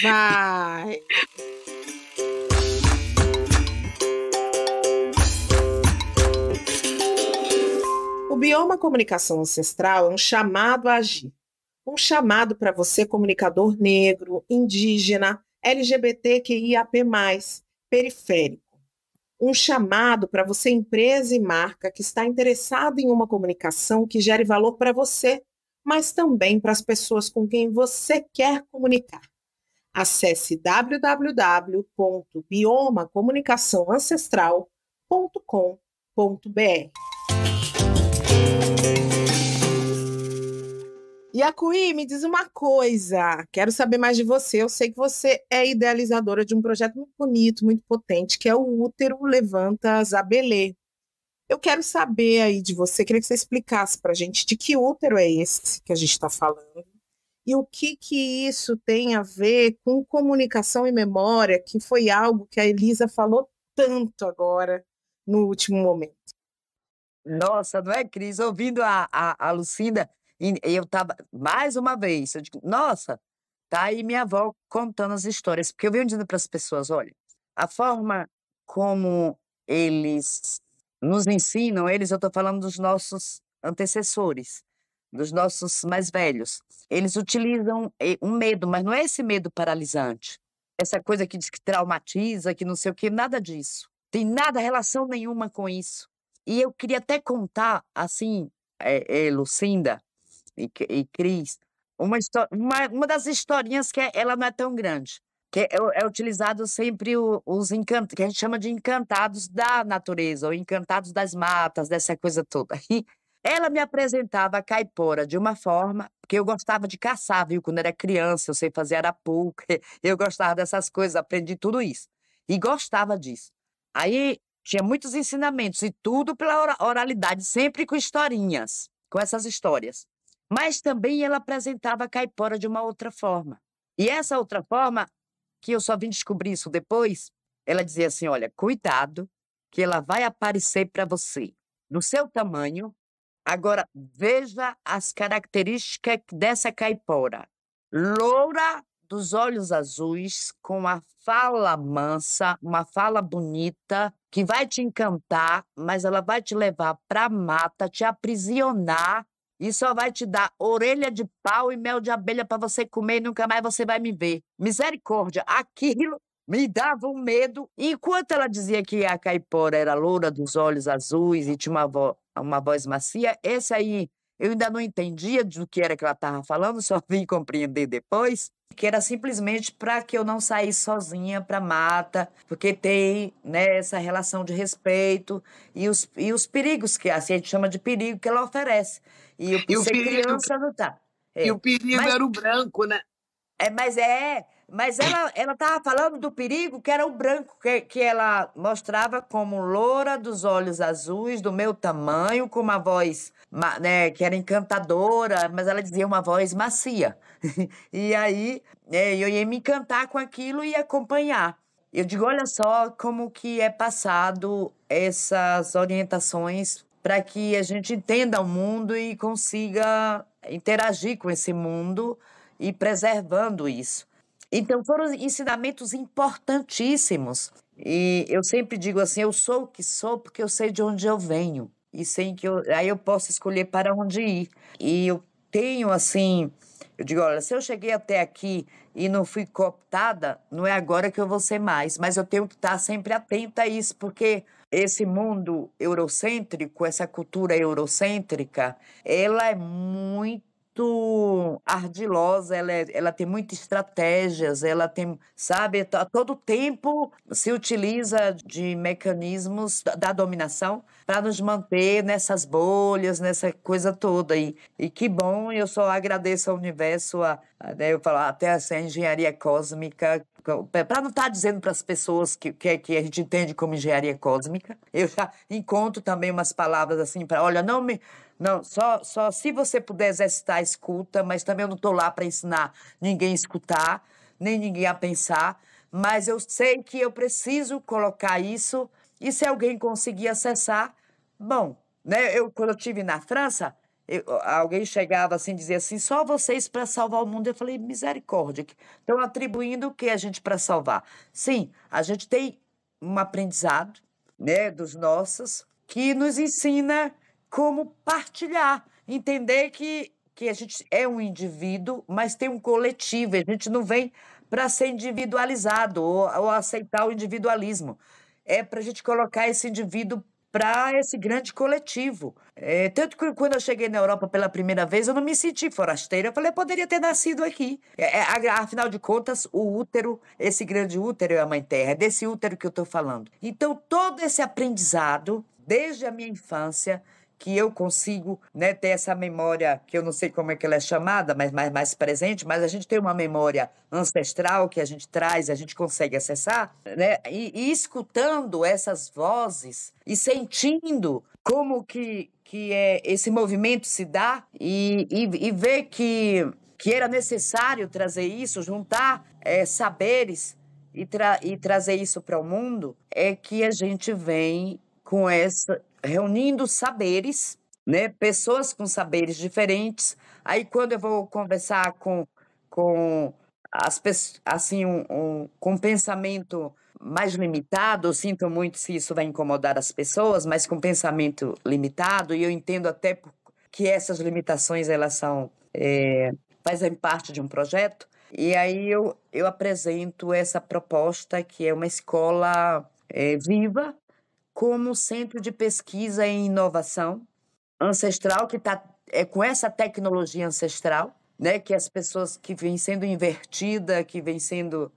Vai! O Bioma Comunicação Ancestral é um chamado a agir. Um chamado para você, comunicador negro, indígena, LGBTQIAP+, periférico. Um chamado para você, empresa e marca, que está interessado em uma comunicação que gere valor para você, mas também para as pessoas com quem você quer comunicar. Acesse www.biomacomunicaçãoancestral.com.br. Yacuí, me diz uma coisa, quero saber mais de você. Eu sei que você é idealizadora de um projeto muito bonito, muito potente, que é o Útero Levanta Zabelê. Eu quero saber aí de você, queria que você explicasse para a gente de que útero é esse que a gente está falando e o que isso tem a ver com comunicação e memória, que foi algo que a Elisa falou tanto agora no último momento. Nossa, não é, Cris? Ouvindo a Lucinda, eu estava, mais uma vez, eu digo, nossa, tá aí minha avó contando as histórias, porque eu venho dizendo para as pessoas, olha, a forma como eles nos ensinam, eu estou falando dos nossos antecessores, dos nossos mais velhos, eles utilizam um medo, mas não é esse medo paralisante, essa coisa que diz que traumatiza, que não sei o quê, nada disso, tem nada, relação nenhuma com isso. E eu queria até contar, assim, Lucinda e Cris, uma das historinhas que ela não é tão grande, que é utilizado sempre os encantados, que a gente chama de encantados da natureza, ou encantados das matas, dessa coisa toda. E ela me apresentava a caipora de uma forma, porque eu gostava de caçar, viu? Quando era criança, eu sei fazer arapuca, eu gostava dessas coisas, aprendi tudo isso. E gostava disso. Aí tinha muitos ensinamentos, e tudo pela oralidade, sempre com historinhas, com essas histórias. Mas também ela apresentava a caipora de uma outra forma. E essa outra forma, que eu só vim descobrir isso depois, ela dizia assim: olha, cuidado, que ela vai aparecer para você no seu tamanho. Agora, veja as características dessa caipora. Loura, dos olhos azuis, com a fala mansa, uma fala bonita, que vai te encantar, mas ela vai te levar para a mata, te aprisionar e só vai te dar orelha de pau e mel de abelha para você comer e nunca mais você vai me ver. Misericórdia, aquilo me dava um medo. E enquanto ela dizia que a caipora era loura dos olhos azuis e tinha uma voz macia, esse aí eu ainda não entendia do que era que ela estava falando, só vim compreender depois, que era simplesmente para que eu não saísse sozinha para a mata, porque tem, né, essa relação de respeito e os perigos que assim, a gente chama de perigo que ela oferece. E eu, por E o ser perigo, criança, não tá. e o perigo Mas era o branco, né? mas ela estava falando do perigo que era o branco, que ela mostrava como loura dos olhos azuis, do meu tamanho, com uma voz, né, que era encantadora, mas ela dizia uma voz macia. E aí eu ia me encantar com aquilo e acompanhar. Eu digo, olha só como que é passado essas orientações para que a gente entenda o mundo e consiga interagir com esse mundo e preservando isso. Então, foram ensinamentos importantíssimos. E eu sempre digo assim: eu sou o que sou porque eu sei de onde eu venho. E sei que aí eu posso escolher para onde ir. E eu tenho assim. Eu digo: olha, se eu cheguei até aqui e não fui cooptada, não é agora que eu vou ser mais. Mas eu tenho que estar sempre atenta a isso, porque esse mundo eurocêntrico, essa cultura eurocêntrica, ela é muito ardilosa, ela tem muitas estratégias, ela tem, sabe, a todo tempo se utiliza de mecanismos da dominação para nos manter nessas bolhas, nessa coisa toda. E que bom, eu só agradeço ao universo, né, eu falo, até essa engenharia cósmica, para não estar dizendo para as pessoas que a gente entende como engenharia cósmica, eu já encontro também umas palavras assim para, olha, não, só se você puder exercitar a escuta, mas também eu não estou lá para ensinar ninguém a escutar, nem ninguém a pensar, mas eu sei que eu preciso colocar isso, e se alguém conseguir acessar, bom, né? Quando eu estive na França, alguém chegava assim, dizia assim, só vocês para salvar o mundo. Eu falei, misericórdia, estão atribuindo o que a gente para salvar? Sim, a gente tem um aprendizado, né, dos nossos, que nos ensina como partilhar, entender que a gente é um indivíduo, mas tem um coletivo, a gente não vem para ser individualizado ou aceitar o individualismo. É para a gente colocar esse indivíduo para esse grande coletivo. Tanto que quando eu cheguei na Europa pela primeira vez, eu não me senti forasteira. Eu falei, eu poderia ter nascido aqui. Afinal de contas, o útero, esse grande útero é a Mãe Terra, é desse útero que eu estou falando. Então, todo esse aprendizado, desde a minha infância, que eu consigo, né, ter essa memória, que eu não sei como é que ela é chamada, mas mais presente, mas a gente tem uma memória ancestral que a gente traz, a gente consegue acessar, né, e escutando essas vozes e sentindo como que esse movimento se dá e ver que era necessário trazer isso, juntar saberes e trazer isso para o mundo, é que a gente vem com reunindo saberes, né? Pessoas com saberes diferentes. Aí, quando eu vou conversar com as pessoas, assim, com um pensamento mais limitado, eu sinto muito se isso vai incomodar as pessoas, mas com pensamento limitado, e eu entendo até que essas limitações, elas fazem parte de um projeto. E aí eu apresento essa proposta, que é uma escola viva, como centro de pesquisa e inovação ancestral, que está com essa tecnologia ancestral, né, que as pessoas que vêm sendo invertida, que vem sendo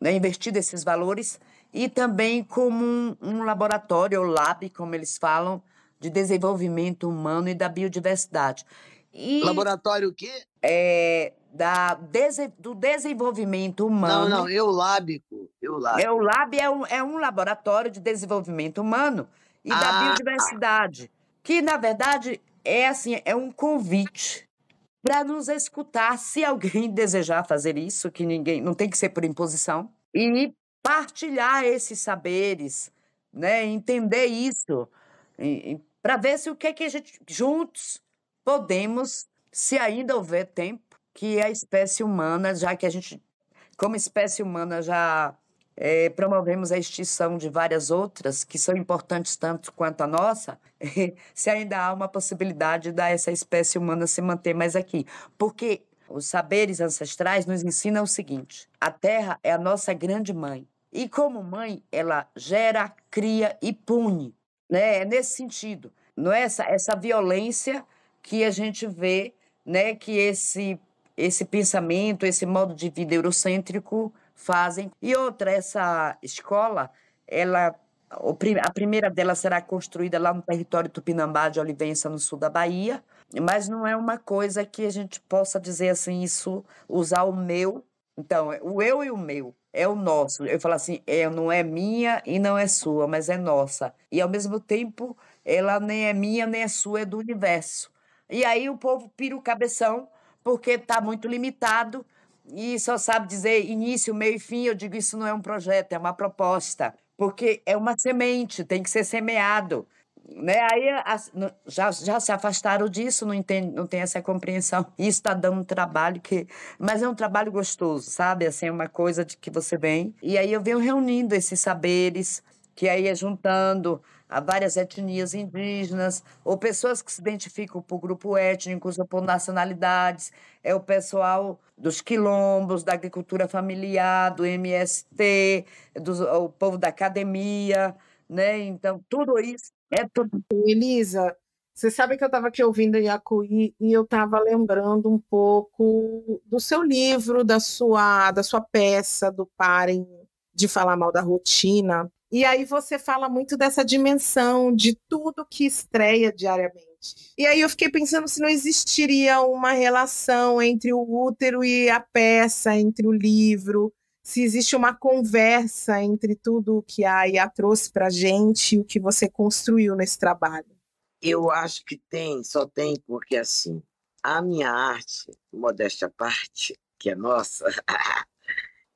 invertido esses valores, e também como um laboratório, ou lab, como eles falam, de desenvolvimento humano e da biodiversidade. Laboratório o quê? Do desenvolvimento humano. Não, eulábico. O lab é um laboratório de desenvolvimento humano e da biodiversidade, que, na verdade, é assim, é um convite para nos escutar, se alguém desejar fazer isso, que ninguém, não tem que ser por imposição, e partilhar esses saberes, né? Entender isso, para ver se o que é que a gente juntos podemos, se ainda houver tempo, que a espécie humana, já que a gente, como espécie humana, já promovemos a extinção de várias outras que são importantes tanto quanto a nossa, se ainda há uma possibilidade da essa espécie humana se manter mais aqui. Porque os saberes ancestrais nos ensinam o seguinte: a Terra é a nossa grande mãe. E como mãe, ela gera, cria e pune. Né? É nesse sentido. Não é essa violência que a gente vê, né, que esse pensamento, esse modo de vida eurocêntrico fazem. E outra, essa escola, a primeira dela será construída lá no território Tupinambá de Olivença, no sul da Bahia, mas não é uma coisa que a gente possa dizer assim, isso, usar o meu. Então, o eu e o meu, é o nosso. Eu falo assim, não é minha e não é sua, mas é nossa. E, ao mesmo tempo, ela nem é minha, nem é sua, é do universo. E aí o povo pira o cabeção, porque está muito limitado e só sabe dizer início, meio e fim. Eu digo, isso não é um projeto, é uma proposta, porque é uma semente, tem que ser semeado. Né? Aí já se afastaram disso, não tem essa compreensão. Isso está dando um trabalho mas é um trabalho gostoso, sabe? Assim, é uma coisa de que você vem. E aí eu venho reunindo esses saberes, que aí é juntando a várias etnias indígenas, ou pessoas que se identificam por grupo étnico, ou por nacionalidades, é o pessoal dos quilombos, da agricultura familiar, do MST, o povo da academia, né? Então, tudo isso é tudo. Elisa, você sabe que eu estava aqui ouvindo Yacuí e eu estava lembrando um pouco do seu livro, da sua peça, do Parem de Falar Mal da Rotina. E aí você fala muito dessa dimensão de tudo que estreia diariamente. E aí eu fiquei pensando se não existiria uma relação entre o útero e a peça, entre o livro, se existe uma conversa entre tudo o que a Iá trouxe para a gente e o que você construiu nesse trabalho. Eu acho que só tem, porque assim, a minha arte, modéstia à parte, que é nossa,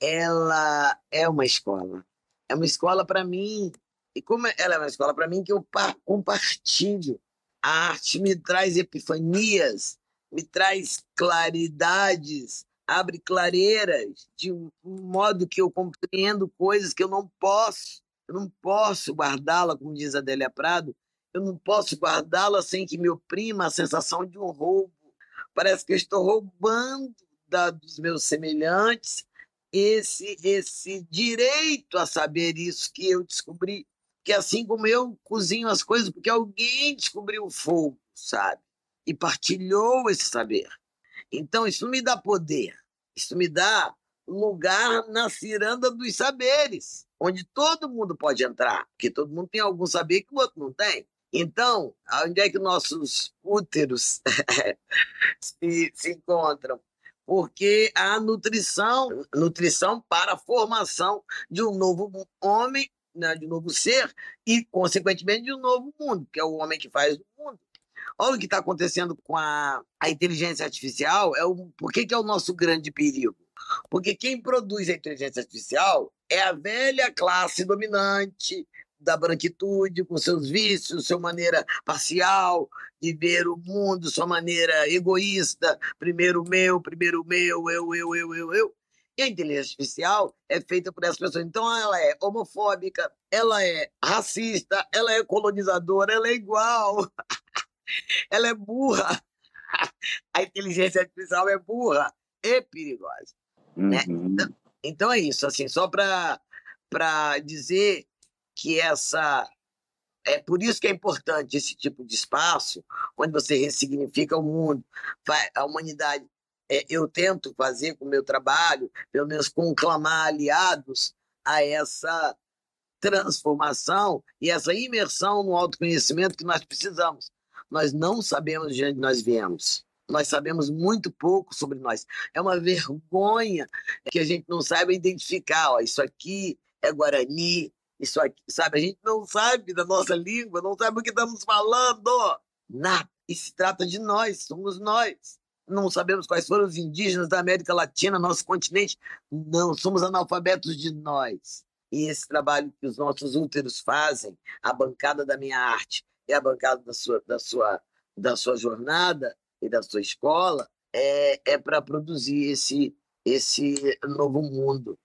ela é uma escola. É uma escola para mim, e como ela é uma escola para mim, que eu compartilho. A arte me traz epifanias, me traz claridades, abre clareiras, de um modo que eu compreendo coisas que eu não posso guardá-la, como diz a Adélia Prado, eu não posso guardá-la sem que me oprima a sensação de um roubo. Parece que eu estou roubando dos meus semelhantes esse direito a saber isso que eu descobri, que assim como eu cozinho as coisas, porque alguém descobriu o fogo, sabe? E partilhou esse saber. Então, isso me dá poder, isso me dá lugar na ciranda dos saberes, onde todo mundo pode entrar, porque todo mundo tem algum saber que o outro não tem. Então, onde é que nossos úteros se encontram? Porque há nutrição para a formação de um novo homem, né, de um novo ser, e, consequentemente, de um novo mundo, que é o homem que faz o mundo. Olha o que está acontecendo com a inteligência artificial. Por que é o nosso grande perigo? Porque quem produz a inteligência artificial é a velha classe dominante da branquitude, com seus vícios, sua maneira parcial de ver o mundo, sua maneira egoísta, primeiro meu, eu. E a inteligência artificial é feita por essas pessoas. Então, ela é homofóbica, ela é racista, ela é colonizadora, ela é igual. Ela é burra. A inteligência artificial é burra e perigosa. Né? Então é isso, assim, só para dizer que é por isso que é importante esse tipo de espaço, onde você ressignifica o mundo, a humanidade. Eu tento fazer com o meu trabalho, pelo menos conclamar aliados a essa transformação e essa imersão no autoconhecimento que nós precisamos. Nós não sabemos de onde nós viemos. Nós sabemos muito pouco sobre nós. É uma vergonha que a gente não saiba identificar. Ó, isso aqui é Guarani, isso aqui, sabe? A gente não sabe da nossa língua, não sabe o que estamos falando. Nada. E se trata de nós, somos nós. Não sabemos quais foram os indígenas da América Latina, nosso continente. Não, somos analfabetos de nós. E esse trabalho que os nossos úteros fazem, a bancada da minha arte e a bancada da sua jornada e da sua escola, é para produzir esse novo mundo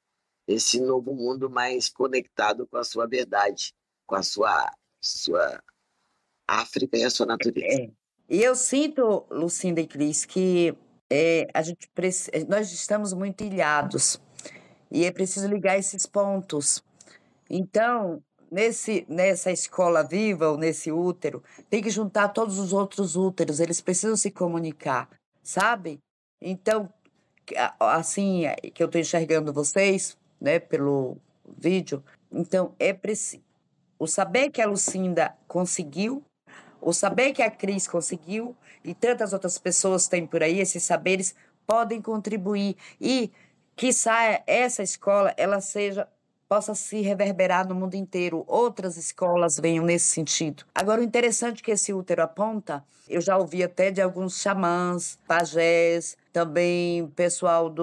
mais conectado com a sua verdade, com a sua África e a sua natureza. E eu sinto, Lucinda e Cris, que nós estamos muito ilhados e é preciso ligar esses pontos. Então, nessa escola viva, ou nesse útero, tem que juntar todos os outros úteros, eles precisam se comunicar, sabe? Então, assim que eu estou enxergando vocês, né, pelo vídeo, então é preciso o saber que a Lucinda conseguiu, o saber que a Cris conseguiu e tantas outras pessoas têm por aí, esses saberes podem contribuir e, quiçá, essa escola possa se reverberar no mundo inteiro, outras escolas venham nesse sentido. Agora, o interessante que esse útero aponta, eu já ouvi até de alguns xamãs, pajés, também pessoal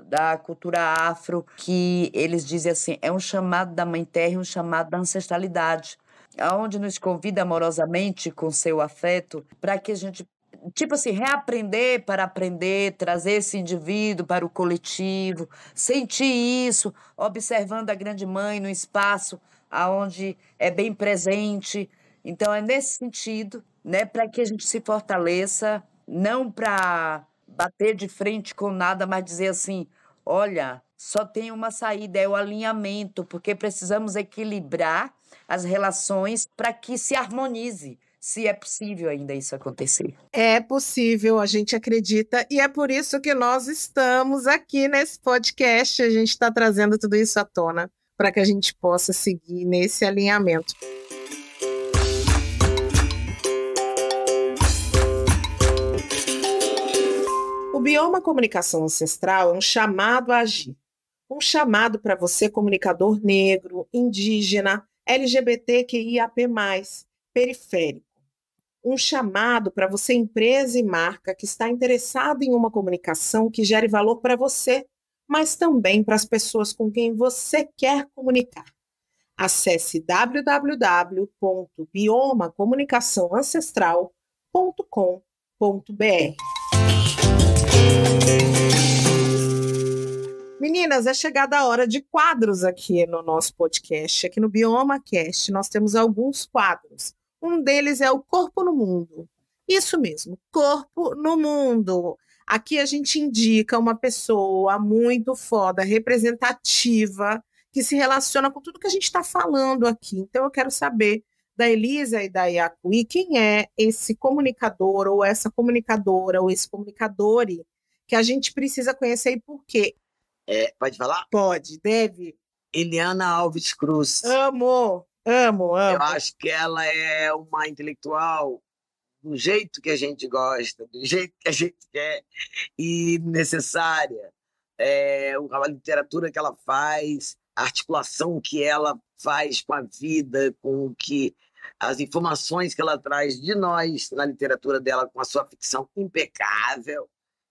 da cultura afro, que eles dizem assim, é um chamado da Mãe Terra e um chamado da ancestralidade, aonde nos convida amorosamente com seu afeto para que a gente, tipo assim, reaprender para aprender, trazer esse indivíduo para o coletivo, sentir isso, observando a Grande Mãe no espaço aonde é bem presente. Então, é nesse sentido, né, para que a gente se fortaleça, não para bater de frente com nada, mas dizer assim, olha, só tem uma saída, é o alinhamento, porque precisamos equilibrar as relações para que se harmonize, se é possível ainda isso acontecer. É possível, a gente acredita, e é por isso que nós estamos aqui nesse podcast, a gente está trazendo tudo isso à tona, para que a gente possa seguir nesse alinhamento. O Bioma Comunicação Ancestral é um chamado a agir. Um chamado para você, comunicador negro, indígena, LGBTQIAP+, periférico. Um chamado para você, empresa e marca, que está interessado em uma comunicação que gere valor para você, mas também para as pessoas com quem você quer comunicar. Acesse www.biomacomunicaçãoancestral.com.br. Meninas, é chegada a hora de quadros aqui no nosso podcast. Aqui no BiomaCast nós temos alguns quadros. Um deles é o Corpo no Mundo. Isso mesmo, Corpo no Mundo. Aqui a gente indica uma pessoa muito foda, representativa, que se relaciona com tudo que a gente está falando aqui. Então eu quero saber da Elisa e da Yacuí quem é esse comunicador ou essa comunicadora ou esse comunicadore que a gente precisa conhecer e por quê. Pode falar? Pode, deve. Eliana Alves Cruz. Amo. Eu acho que ela é uma intelectual do jeito que a gente gosta, do jeito que a gente quer e necessária. A literatura que ela faz, a articulação que ela faz com a vida, com as informações que ela traz de nós na literatura dela, com a sua ficção impecável,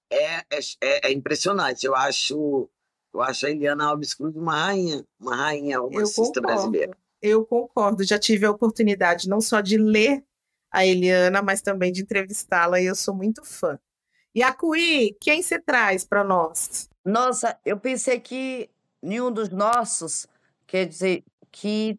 é impressionante. Eu acho a Eliana Alves Cruz uma rainha romancista brasileira. Eu concordo, já tive a oportunidade não só de ler a Eliana, mas também de entrevistá-la, e eu sou muito fã. Yacuí, quem você traz para nós? Nossa, eu pensei que nenhum dos nossos, quer dizer, que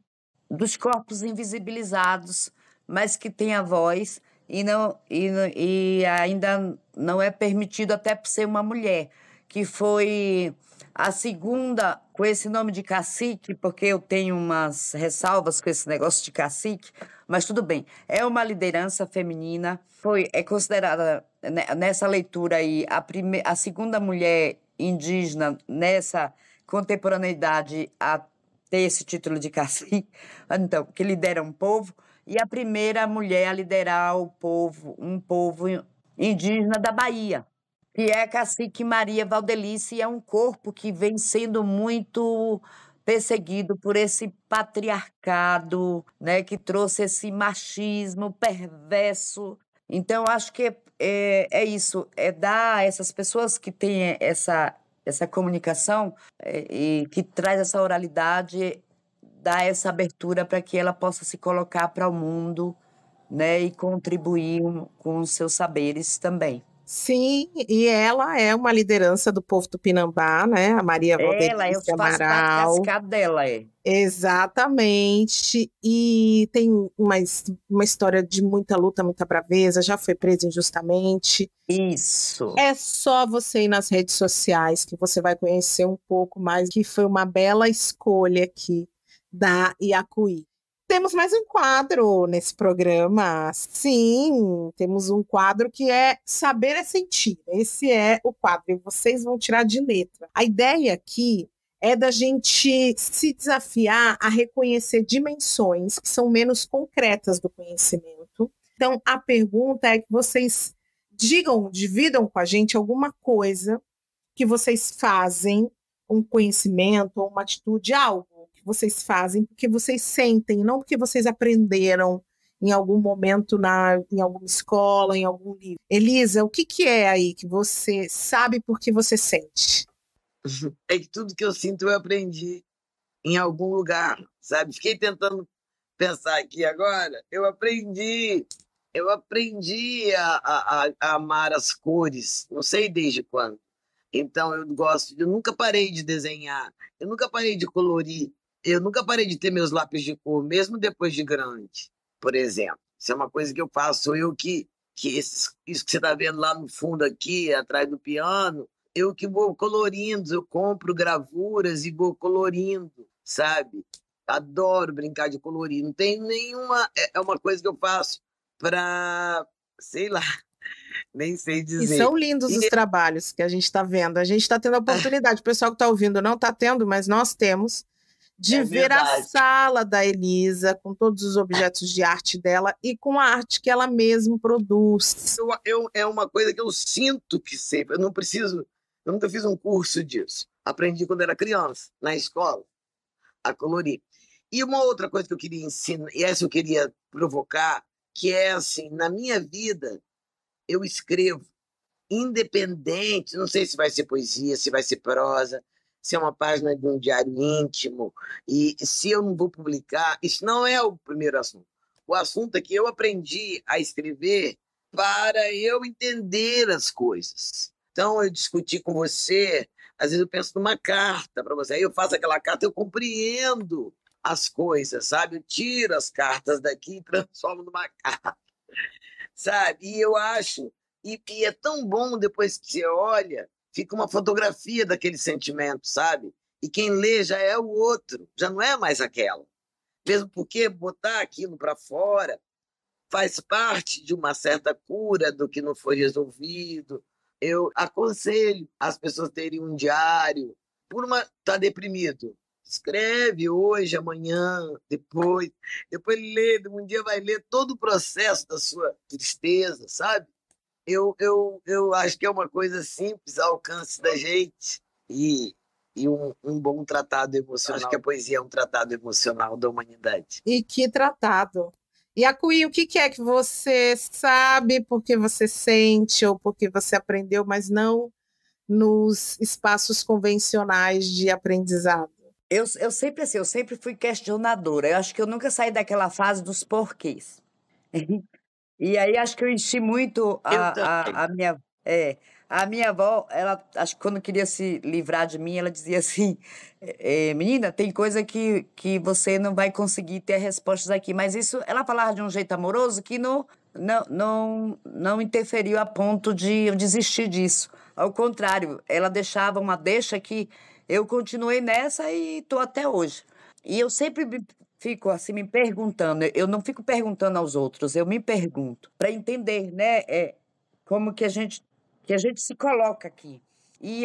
dos corpos invisibilizados, mas que tem a voz e ainda não é permitido até por ser uma mulher, que foi a segunda, com esse nome de cacique, porque eu tenho umas ressalvas com esse negócio de cacique, mas tudo bem. É uma liderança feminina, é considerada, nessa leitura aí, a segunda mulher indígena nessa contemporaneidade a ter esse título de cacique, então, que lidera um povo, e a primeira mulher a liderar um povo indígena da Bahia, que é a cacique Maria Valdelice, e é um corpo que vem sendo muito perseguido por esse patriarcado, né, que trouxe esse machismo perverso. Então, acho que é isso, é dar a essas pessoas que têm essa comunicação e que traz essa oralidade, dar essa abertura para que ela possa se colocar para o mundo, né, e contribuir com os seus saberes também. Sim, e ela é uma liderança do povo tupinambá, né? A Maria Ela, eu Valdelice faço parte da Amaral. escada dela, é. Exatamente. E tem uma história de muita luta, muita braveza, já foi presa injustamente. Isso. É só você ir nas redes sociais que você vai conhecer um pouco mais, que foi uma bela escolha aqui da Iacuí. Temos mais um quadro nesse programa. Sim, temos um quadro que é Saber é Sentir. Esse é o quadro e vocês vão tirar de letra. A ideia aqui é da gente se desafiar a reconhecer dimensões que são menos concretas do conhecimento. Então, a pergunta é que vocês dividam com a gente alguma coisa que vocês fazem, um conhecimento ou uma atitude, algo que vocês fazem porque vocês sentem, não porque vocês aprenderam em algum momento em alguma escola, em algum livro. Elisa, o que é aí que você sabe porque você sente? É que tudo que eu sinto eu aprendi em algum lugar, sabe? Fiquei tentando pensar aqui agora, eu aprendi a amar as cores, não sei desde quando. Então eu nunca parei de desenhar, eu nunca parei de colorir, eu nunca parei de ter meus lápis de cor, mesmo depois de grande, por exemplo. Isso é uma coisa que eu faço, sou eu isso que você está vendo lá no fundo aqui, atrás do piano, eu que vou colorindo, eu compro gravuras e vou colorindo, sabe? Adoro brincar de colorir, não tem nenhuma, é uma coisa que eu faço para, sei lá, nem sei E dizer. são lindos os trabalhos que a gente está vendo. A gente está tendo a oportunidade, o pessoal que está ouvindo não está tendo, mas nós temos, de ver a verdade. sala da Elisa, com todos os objetos de arte dela e com a arte que ela mesma produz. É uma coisa que eu sinto que sempre, eu nunca fiz um curso disso. Aprendi quando era criança, na escola, a colorir. E uma outra coisa que eu queria ensinar, e essa eu queria provocar, que é assim, na minha vida, eu escrevo independente, não sei se vai ser poesia, se vai ser prosa, se é uma página de um diário íntimo, e se eu não vou publicar, isso não é o primeiro assunto. O assunto é que eu aprendi a escrever para eu entender as coisas. Então, eu discuti com você, às vezes eu penso numa carta para você, aí eu faço aquela carta, eu compreendo as coisas, sabe? Eu tiro as cartas daqui e transformo numa carta, sabe? E eu acho, e é tão bom depois que você olha, fica uma fotografia daquele sentimento, sabe? E quem lê já é o outro, já não é mais aquela. Mesmo porque botar aquilo para fora faz parte de uma certa cura do que não foi resolvido. Eu aconselho as pessoas terem um diário. Tá deprimido? Escreve hoje, amanhã, depois lê, um dia vai ler todo o processo da sua tristeza, sabe? Eu acho que é uma coisa simples ao alcance da gente e um bom tratado emocional. Acho que a poesia é um tratado emocional da humanidade. E que tratado! E Iacuí, o que é que você sabe porque você sente ou porque você aprendeu, mas não nos espaços convencionais de aprendizado? Eu sempre assim, eu sempre fui questionadora. Eu acho que eu nunca saí daquela fase dos porquês. E aí acho que eu enchi muito a minha avó, ela acho que quando queria se livrar de mim, ela dizia assim, menina, tem coisa que você não vai conseguir ter respostas aqui, mas isso ela falava de um jeito amoroso que não interferiu a ponto de eu desistir disso. Ao contrário, ela deixava uma deixa que eu continuei nessa e estou até hoje. E eu sempre fico assim me perguntando, eu não fico perguntando aos outros, eu me pergunto para entender, né, como que a gente se coloca aqui. E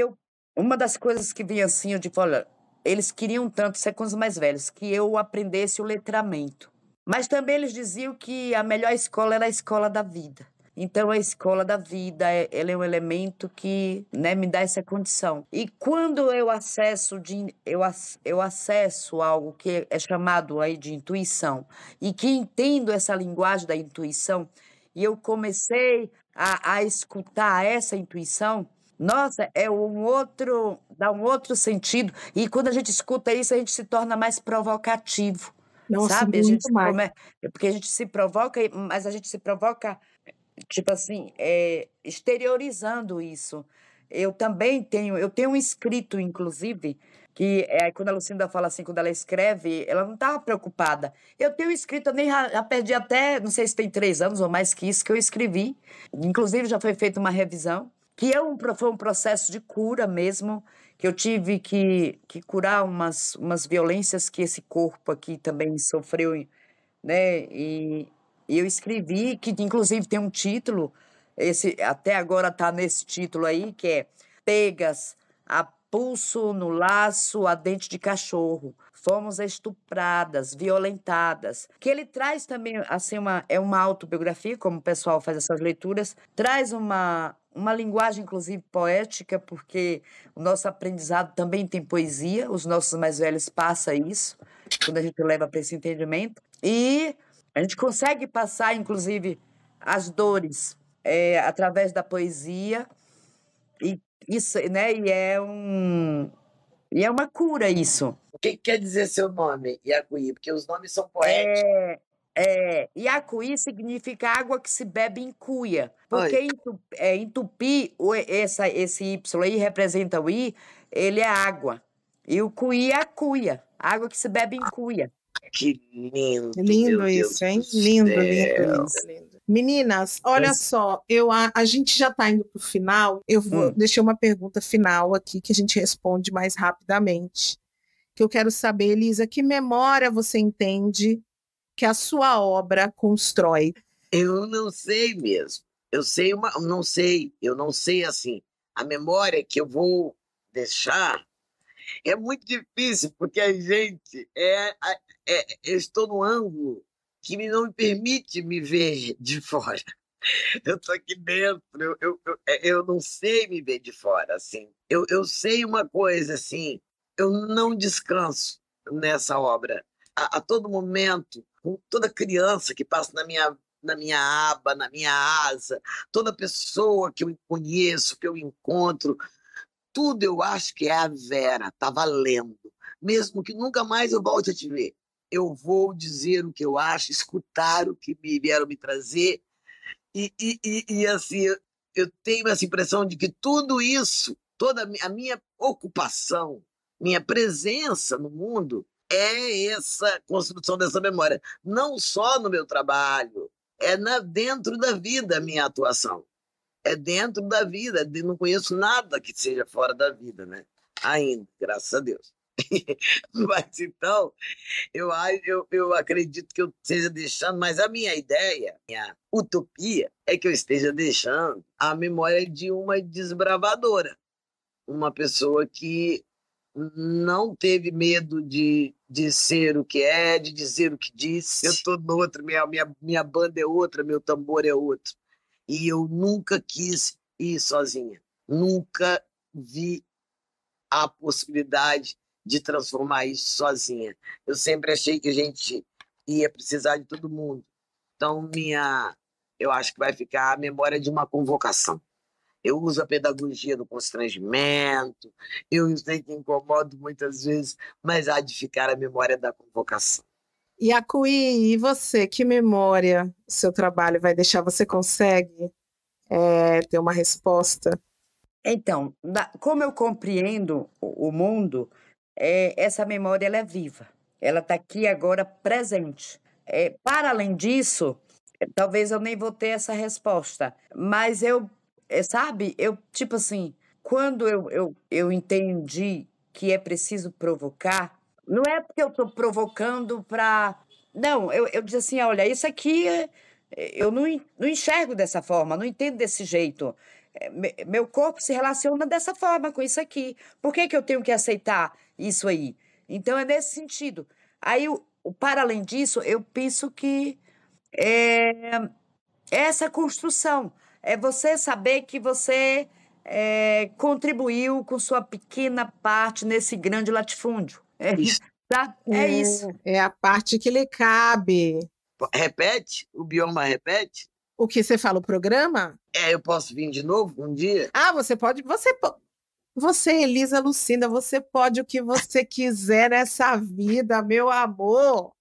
uma das coisas que vinha assim, eu digo, olha, eles queriam tanto ser com os mais velhos que eu aprendesse o letramento. Mas também eles diziam que a melhor escola era a escola da vida. Então, a escola da vida, ela é um elemento que, né, me dá essa condição. E quando eu acesso algo que é chamado aí de intuição, e que entendo essa linguagem da intuição, e eu comecei a escutar essa intuição, nossa, dá um outro sentido. E quando a gente escuta isso, a gente se torna mais provocativo, Nossa, sabe? A gente muito mais. porque a gente se provoca, mas a gente se provoca, tipo assim, exteriorizando isso. Eu tenho um escrito, inclusive, que quando a Lucinda fala assim, quando ela escreve, ela não estava preocupada. Eu tenho escrito, eu nem já perdi até, não sei se tem 3 anos ou mais que isso, que eu escrevi. Inclusive, já foi feita uma revisão, que foi um processo de cura mesmo, que eu tive que curar umas violências que esse corpo aqui também sofreu, né? E eu escrevi, que inclusive tem um título, esse até agora está nesse título aí, que é Pegas a pulso no laço a dente de cachorro. Fomos estupradas, violentadas. Que ele traz também, assim, é uma autobiografia, como o pessoal faz essas leituras, traz uma linguagem, inclusive, poética, porque o nosso aprendizado também tem poesia, os nossos mais velhos passam isso, quando a gente leva para esse entendimento. E a gente consegue passar, inclusive, as dores através da poesia, e isso, né? E é uma cura isso. O que quer dizer seu nome, Iacuí? Porque os nomes são poéticos. Iacuí significa água que se bebe em cuia, porque Oi, em tupi, esse Y aí representa o I, ele é água. E o cuí é a cuia, água que se bebe em cuia. que lindo, Lindo meu Deus isso, do hein? Lindo, lindo, céu. lindo, lindo. Meninas, olha Mas, só, a gente já está indo para o final. hum, Deixei uma pergunta final aqui que a gente responde mais rapidamente. Que eu quero saber, Elisa, que memória você entende que a sua obra constrói? Eu não sei mesmo. Eu não sei assim. A memória que eu vou deixar é muito difícil, porque eu estou num ângulo que não me permite me ver de fora. Eu estou aqui dentro, eu não sei me ver de fora, assim. Eu sei uma coisa, assim, eu não descanso nessa obra. A todo momento, com toda criança que passa na minha aba, na minha asa, toda pessoa que eu conheço, que eu encontro, tudo eu acho que é a Vera, tá valendo. Mesmo que nunca mais eu volte a te ver. Eu vou dizer o que eu acho, escutar o que me vieram me trazer. Assim, eu tenho essa impressão de que tudo isso, toda a minha ocupação, minha presença no mundo, é essa construção dessa memória. Não só no meu trabalho, dentro da vida a minha atuação. É dentro da vida. Não conheço nada que seja fora da vida, né? Ainda, graças a Deus. Mas então, eu acredito que eu esteja deixando, mas a minha ideia, minha utopia, é que eu esteja deixando a memória de uma desbravadora, uma pessoa que não teve medo de ser o que é, de dizer o que disse. Eu estou noutra, minha banda é outra, meu tambor é outro. E eu nunca quis ir sozinha. Nunca vi a possibilidade de transformar isso sozinha. Eu sempre achei que a gente ia precisar de todo mundo. Então, eu acho que vai ficar a memória de uma convocação. Eu uso a pedagogia do constrangimento, eu sei que incomodo muitas vezes, mas há de ficar a memória da convocação. Iacuí, e você, que memória o seu trabalho vai deixar? Você consegue ter uma resposta? então, como eu compreendo o mundo, essa memória ela é viva. Ela está aqui agora presente. Para além disso, talvez eu nem vou ter essa resposta, mas sabe, tipo assim, quando eu entendi que é preciso provocar, não é porque eu estou provocando para. Não, eu disse assim: olha, isso aqui eu não enxergo dessa forma, não entendo desse jeito. Meu corpo se relaciona dessa forma com isso aqui. Por que eu tenho que aceitar isso aí? Então é nesse sentido. Aí, para além disso, eu penso que é, essa construção. É você saber que você contribuiu com sua pequena parte nesse grande latifúndio. Tá? É isso. É a parte que lhe cabe. Repete? O Bioma repete? O que você fala, o programa? Eu posso vir de novo um dia? Você pode. Você, Elisa Lucinda, você pode o que você quiser nessa vida, meu amor.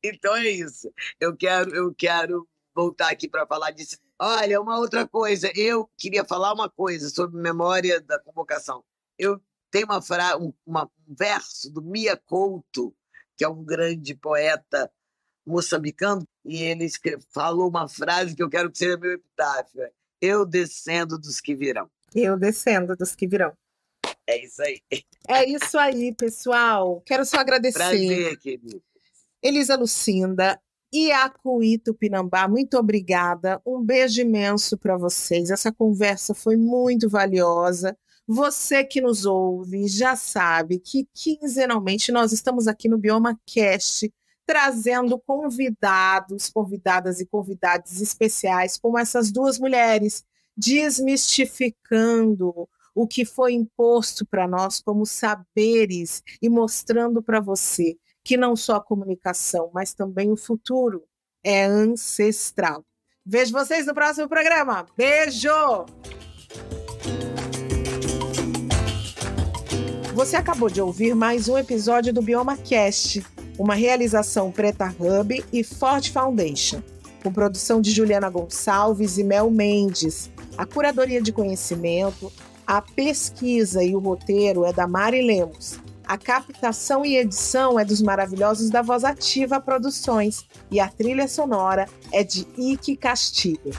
Então é isso. Eu quero voltar aqui para falar disso. Olha, uma outra coisa. Eu queria falar uma coisa sobre memória da convocação. Eu tenho um verso do Mia Couto, que é um grande poeta moçambicano, e ele falou uma frase que eu quero que seja meu epitáfio. Eu descendo dos que virão. Eu descendo dos que virão. É isso aí. É isso aí, pessoal. Quero só agradecer. Prazer, querido. Elisa Lucinda e Acuí Tupinambá, muito obrigada. Um beijo imenso para vocês. Essa conversa foi muito valiosa. Você que nos ouve já sabe que quinzenalmente nós estamos aqui no Bioma Cast trazendo convidados, convidadas e convidados especiais como essas duas mulheres, desmistificando o que foi imposto para nós como saberes e mostrando para você que não só a comunicação, mas também o futuro é ancestral. Vejo vocês no próximo programa. Beijo! Você acabou de ouvir mais um episódio do Bioma Cast, uma realização Preta Hub e Ford Foundation, com produção de Juliana Gonçalves e Mel Mendes. A curadoria de conhecimento, a pesquisa e o roteiro é da Mari Lemos. A captação e edição é dos maravilhosos da Voz Ativa Produções e a trilha sonora é de Ike Castilho.